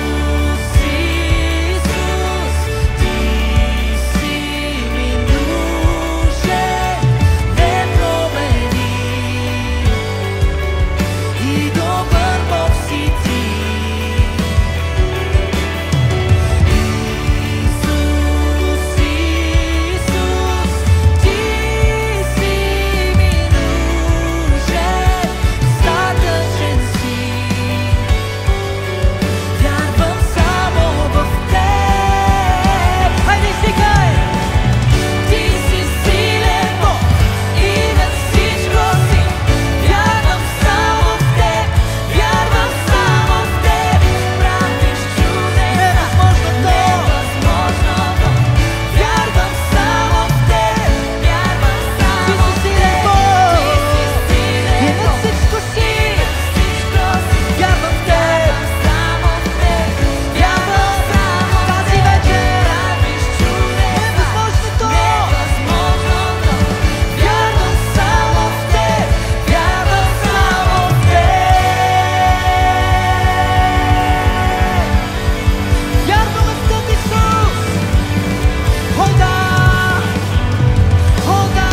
Исус, ти си ми нужен, непроменим и добър Бог си ти. Исус, Исус, ти си ми нужен, достатъчен си. Вярвам само в теб. Хайде стигай! Ти си силен Бог и над всичко си. Вярвам само в теб, вярвам само в теб. Правиш чудеса, невъзможното. Вярвам само в теб, вярвам само в теб. Ти си силен Бог и над всичко си. Вярвам в теб, само в теб. Вярвам само в тази вечер. Правиш чудеса, невъзможното. Вярвам само в теб, вярвам само в теб. Вярваме в теб, Исус. О, да! О, да!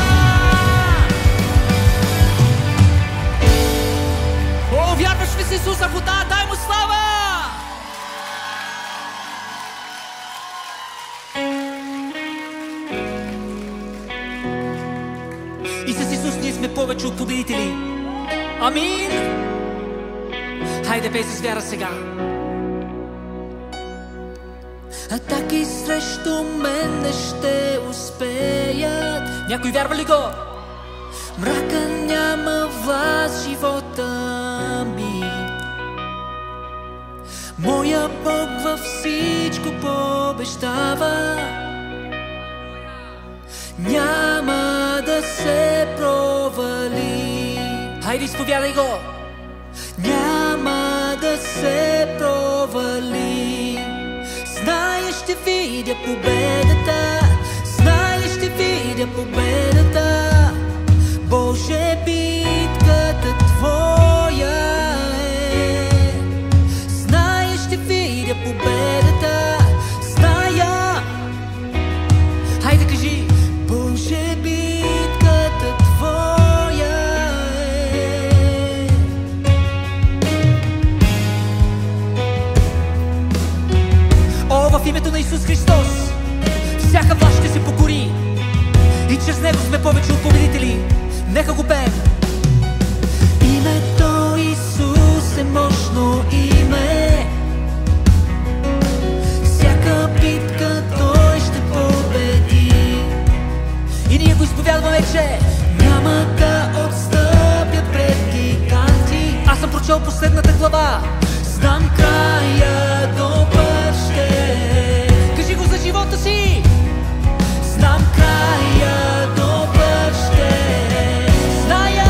О, вярваш ли с Исуса? Ако да, дай му слава! И с Исус ние сме повече от победители. Амин! Хайде пей с вяра сега. Атаки срещу мен не ще успеят. Някой вярва ли го? Мрака няма власт в живота ми. Моя Бог във всичко побеждава. Няма да се провали. Хайде, изповядай го! Няма да се провали. Знае, ще видя победата. Знае, ще видя победата. пеем. Името Исус е мощно име. Всяка битка Той ще победи. И ние го изповядваме, че няма да отстъпя пред гиганти. Аз съм прочел последната глава. Знам края добър ще. Кажи го за живота си. Знам края добър ще. Зная,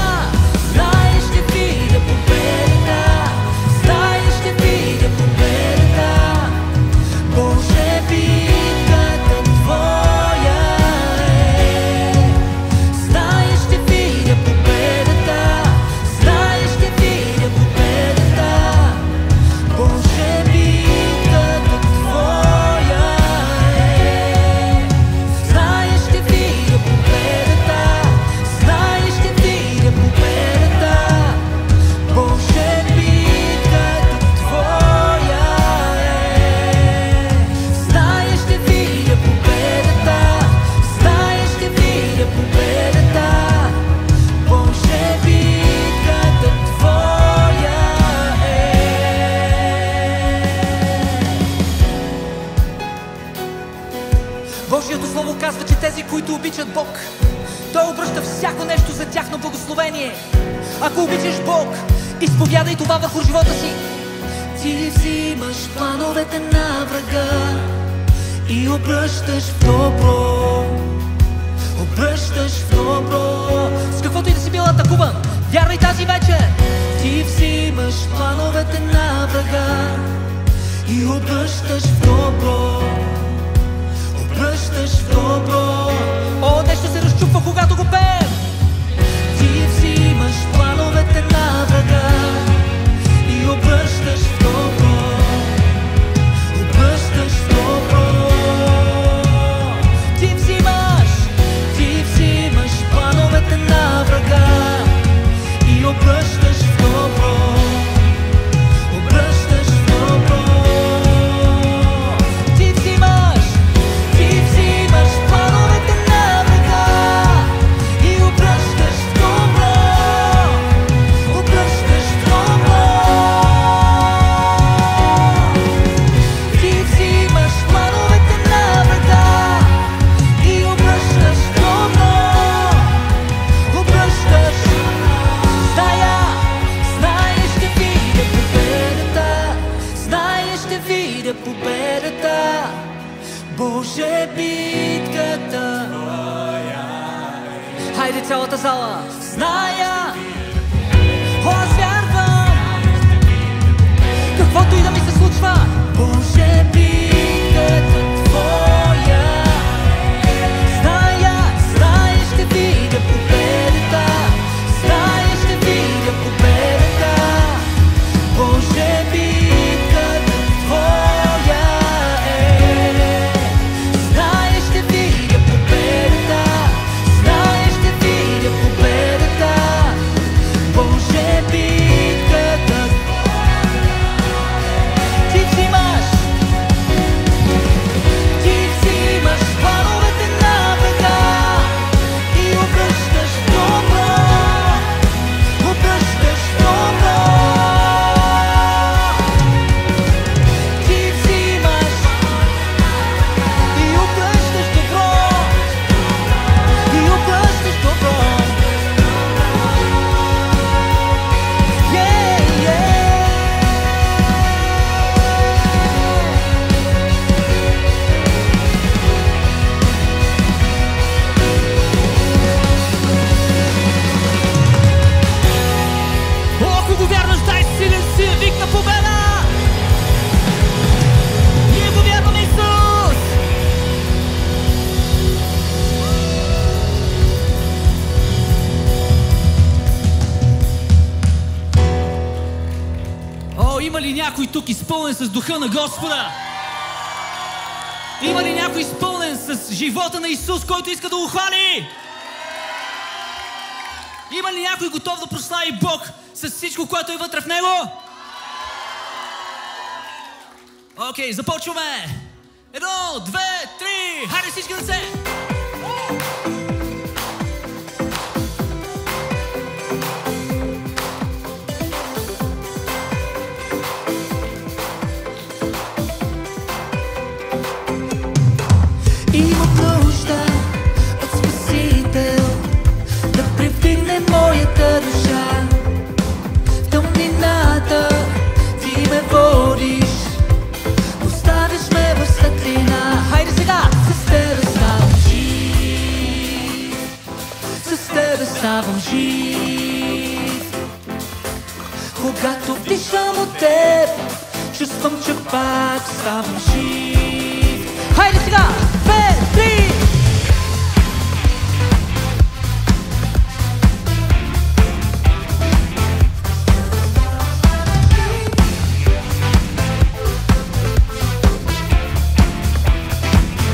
ще видя победата. Зная, ще видя победата. Боже, битката Твоя е. Зная, ще видя победата. Зная, ще видя победата. Боже, битката Твоя е. Зная, ще видя победата. Зная, ще видя победата. Боже, битката Твоя е. Зная, ще видя победата. Зная, ще видя победата. Боже, битката Твоя е. Божието Слово казва, че тези, които обичат Бог, Той обръща всяко нещо за тяхно благословение. Ако обичаш Бог, изповядай това върху живота си. Ти взимаш плановете на врага и обръщаш в добро. Обръщаш в добро. С каквото и да си бил атакуван, вярвай тази вечер. Ти взимаш плановете на врага и обръщаш в добро. Обръщаш в добро. О, нещо се разчупва, когато го пеем. Ти взимаш плановете на врага и обръщаш в добро. Обръщаш в добро. Ти взимаш плановете на врага и обръщаш в добро. Обръщаш в добро. Ти взимаш плановете на врага и обръщаш в добро. Обръщаш в добро. Ти взимаш плановете на врага и обръщаш в добро. Обръщаш. Зная, ще видя победата. Зная, ще видя победата. Боже, битката. Хайде цялата зала. Зная. О, аз вярвам. Каквото и да ми се случва. Боже, битката Твоя. Зная, ще видя победата. Зная, ще видя победата. Боже, битката Твоя е. Зная, ще видя победата. Зная, ще видя победата. Боже, битката. Ти взимаш плановете на врага и обръщаш в добро. Обръщаш в добро. Ти взимаш и обръщаш добро. И обръщаш добро. О, ако го вярваш, дай силен си вик на победа! Ние го вярваме, Исус! О, има ли някой тук изпълнен с духа на Господа? Има ли някой изпълнен с живота на Исус, който иска да го хвали? Има ли някой готов да прослави Бог с всичко, което е вътре в Него? Окей, започваме! 1, 2, 3! Хайде всички да се! жив. Когато дишам от теб, чувствам, че пак ставам жив. Хайде сега! 2, 3!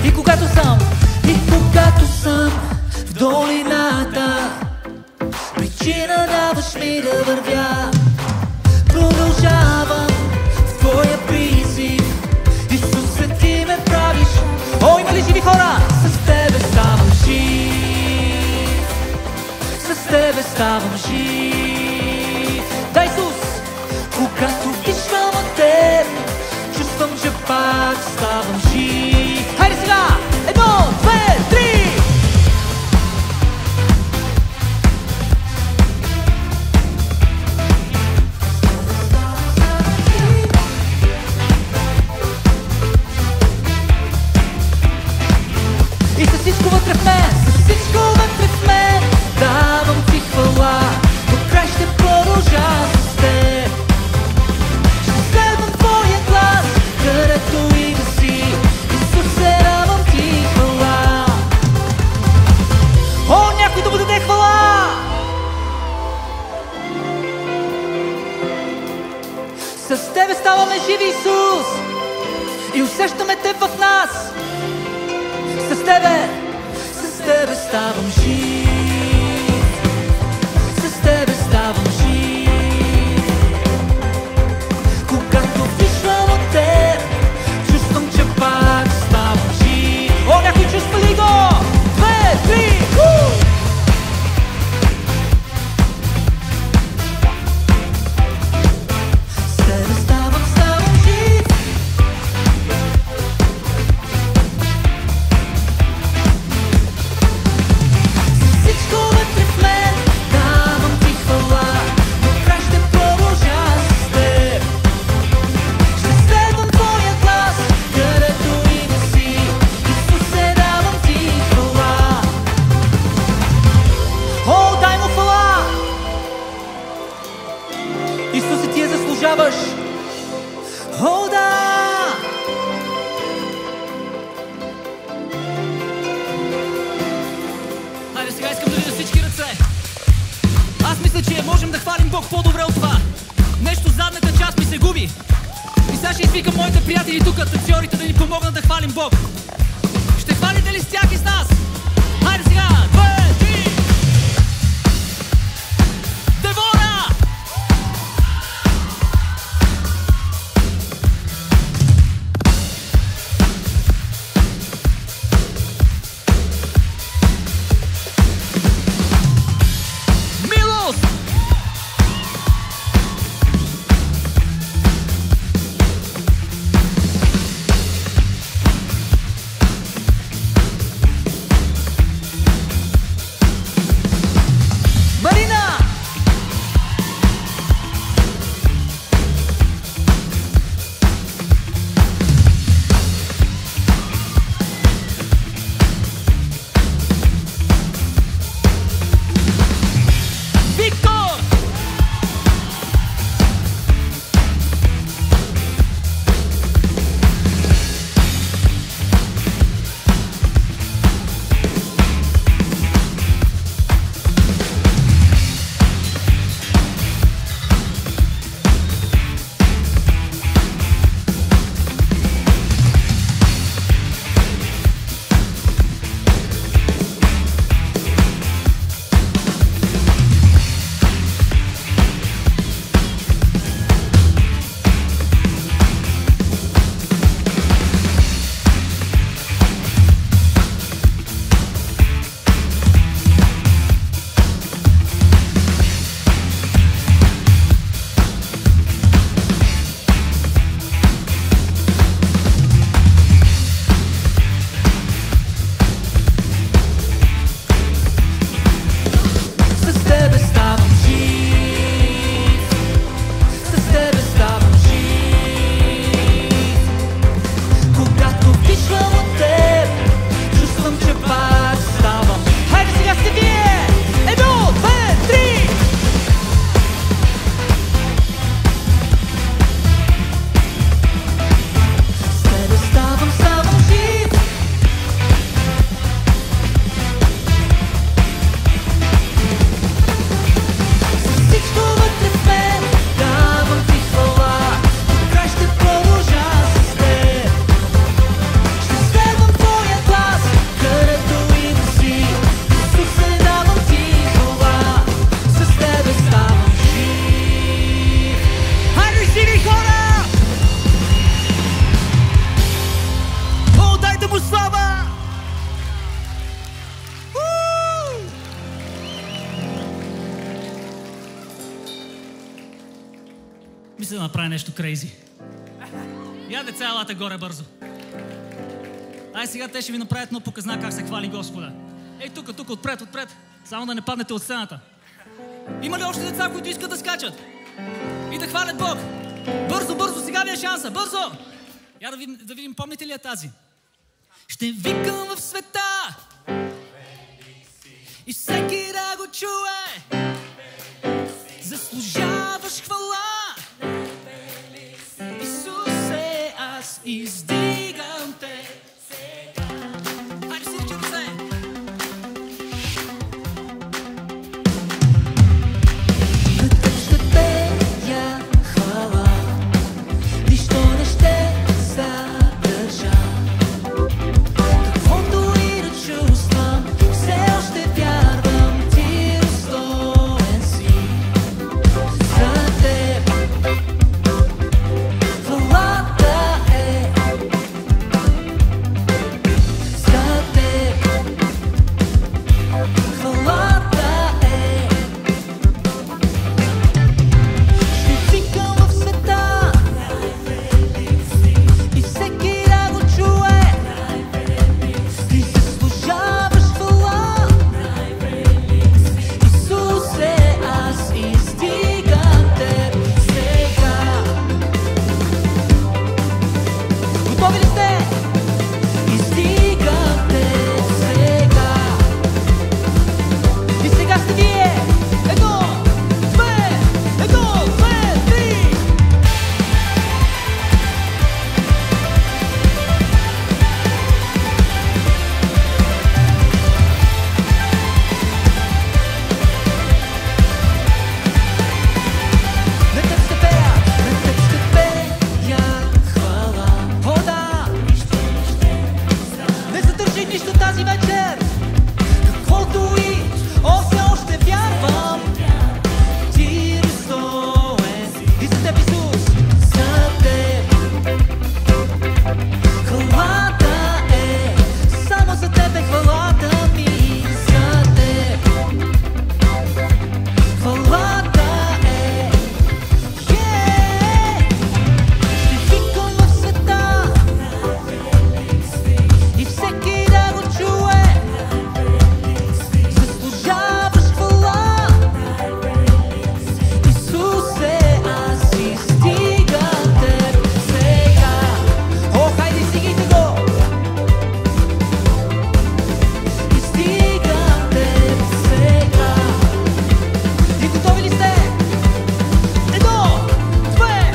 И когато съм в долината, причина даваш ми да вървя. Продължавам в твоя призив, Исусе, ти ме правиш. О, има ли живи хора? С тебе ставам жив. С тебе ставам жив. Да, Исус! Когато дишам от теб, чувствам, че пак ставам жив. Хайде сега! 1, 2, 3! И с всичко вътре в мен, давам ти хвала. До край ще продължа с теб. Ще следвам твоя глас, където и да си. Исусе, давам ти хвала. О, някой да му даде хвала! С тебе ставаме живи, Исус, и усещаме теб в нас. С тебе ставам жив. С тебе ставам жив. Когато виждам от теб, чувствам, че пак ставам жив. О, някой чувства ли го? 2, 3, С тебе ставам жив. Всичко вътре в мен, давам ти хвала. До край ще продължа с теб. Ще следвам твоя глас, където и да си. Исусе, давам ти хвала. О, дай му хвала! Исусе, ти я заслужаваш. О, да! Хайде сега искам да видя всички ръце. Аз мисля, че можем да хвалим Бог по-добре от това. Нещо задната част ми се губи. И сега ще извикам моите приятели тук, танцорите, да ни помогнат да хвалим Бог. Ще хвалите ли с тях и с нас? Хайде сега! 2, 3! Девора! Милост! Мисля да направя нещо крейзи. Я, деца, елате горе бързо. Ай, сега те ще ви направят едно показна как се хвали Господа. Ей, тук, отпред. Само да не паднете от сцената. Има ли още деца, които искат да скачат? И да хвалят Бог? Бързо, сега ви е шанса, бързо! Я да видим, помните ли я тази? Ще викам в света и всеки да го чуе. Заслужаваш хвала, Исусе, аз издигам те. Хайде всички ръце! На теб ще пея хвала, нищо не ще задържа. Каквото и да чувствам, все още вярвам, ти достоен си. За теб хвалата е, за теб хвалата е. Ще викам в света и всеки да го чуе. Ти заслужаваш хвала, Исусе, аз издигам теб сега. Готови ли сте? Издигам теб сега. И сега сте вие. Едно, две, три. На теб ще пея хвала. О, да! Не задържи нищо тази вечер. Каквото и, все още вярвам. Ти достоен си. И за теб, Исус, за теб хвалата е. Само за теб е хвалата ми. За теб хвалата е. Ще викам в света и всеки да го чуе. Заслужаваш хвала, Исусе, аз издигам теб сега. О, хайде, стигайте го! Издигам теб сега. И готови ли сте? Едно, две,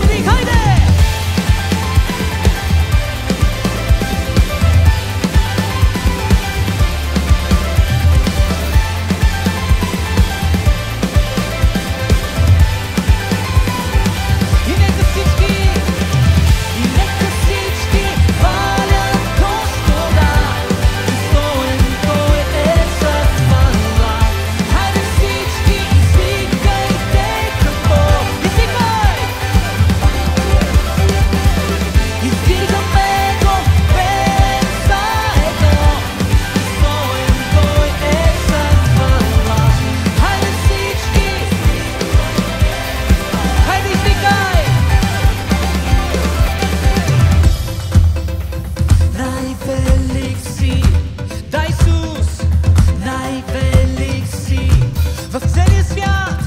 три, хайде! И нека всички хвалят Господа. Достоен Той е за хвала. Хайде всички, извикайте към Бог. Извикай! Издигаме го пеем заедно. Достоен Той е за хвала. Хайде всички, хайде извикай! Най-велик си, да, Исус, най-велик си в целия свят.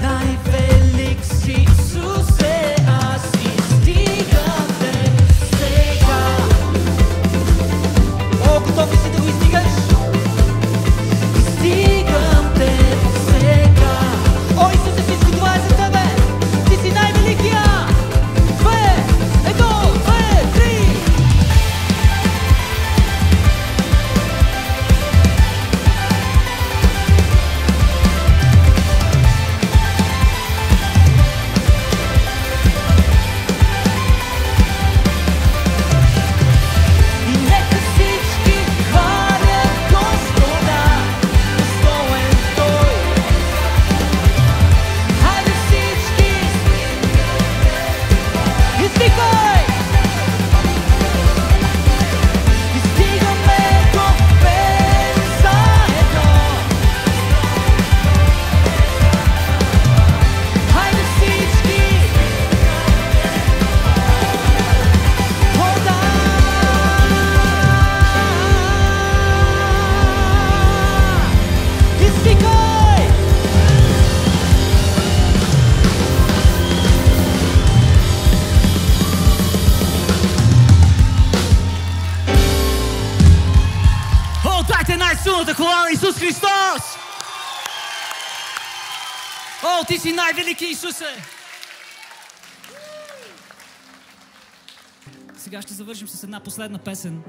Най-велик си, Исусе, аз издигам те сега. О, готов ли си да го издигаш? Издигам те сега. О, Исусе, всичко това е за тебе. Ти си най-великия. Едно, две, три. Христос! О, ти си най-велики, Исусе! Сега ще завършим с една последна песен.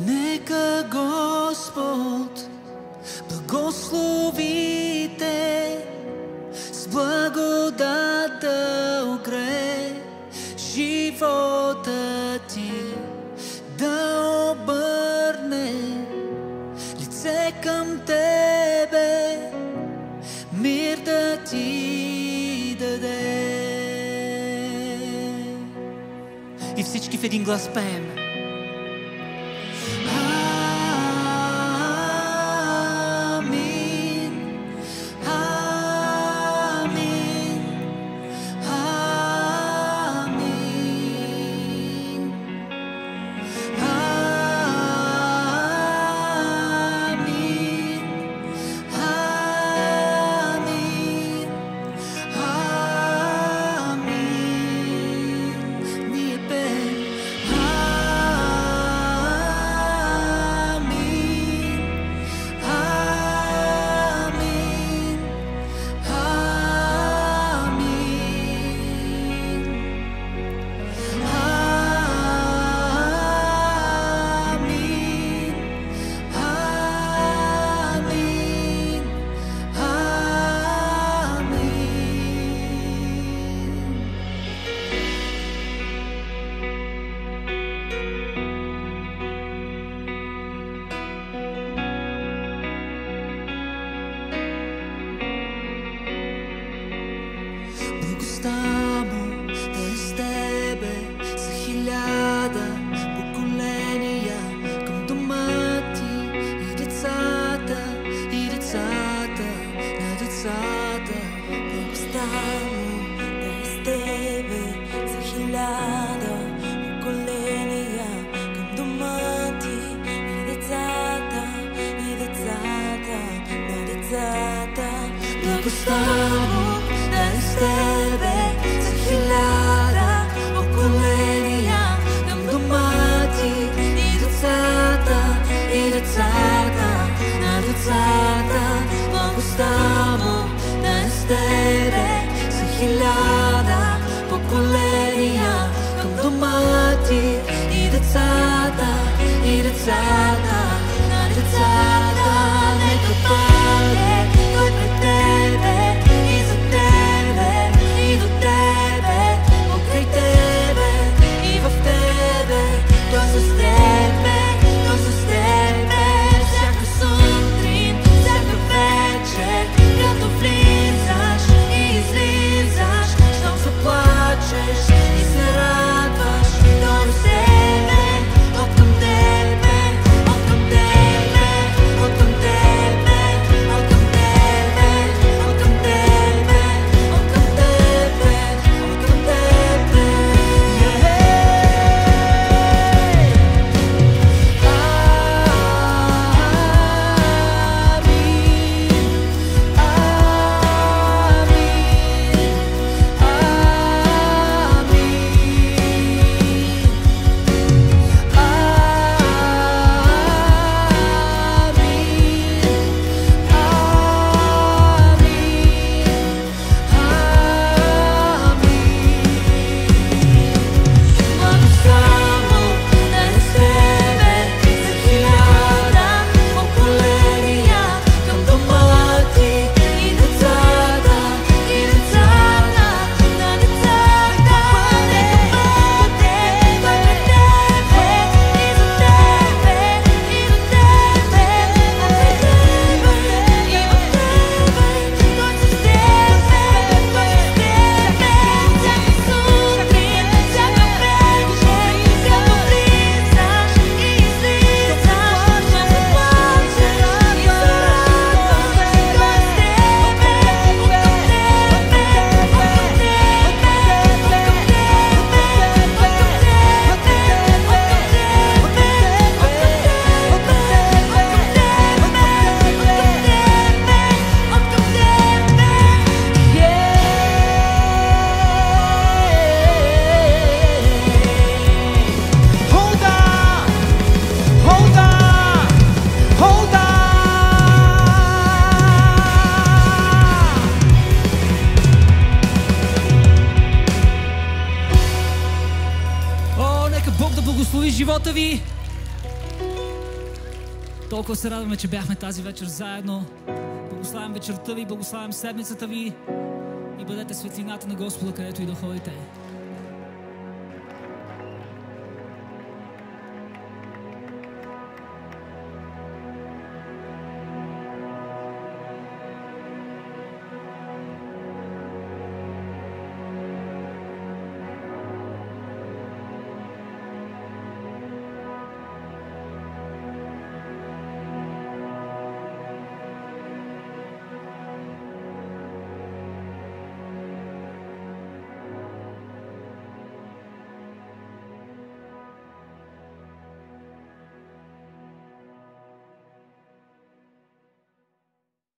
Нека Господ благослови те, с благодат да огрее живота ти, да обърне лице към тебе, мир да ти даде. И всички в един глас пеем. благослови живота ви. Толкова се радваме, че бяхме тази вечер заедно. Благославям вечерта ви, благославям седмицата ви и бъдете светлината на Господа, където и да ходите.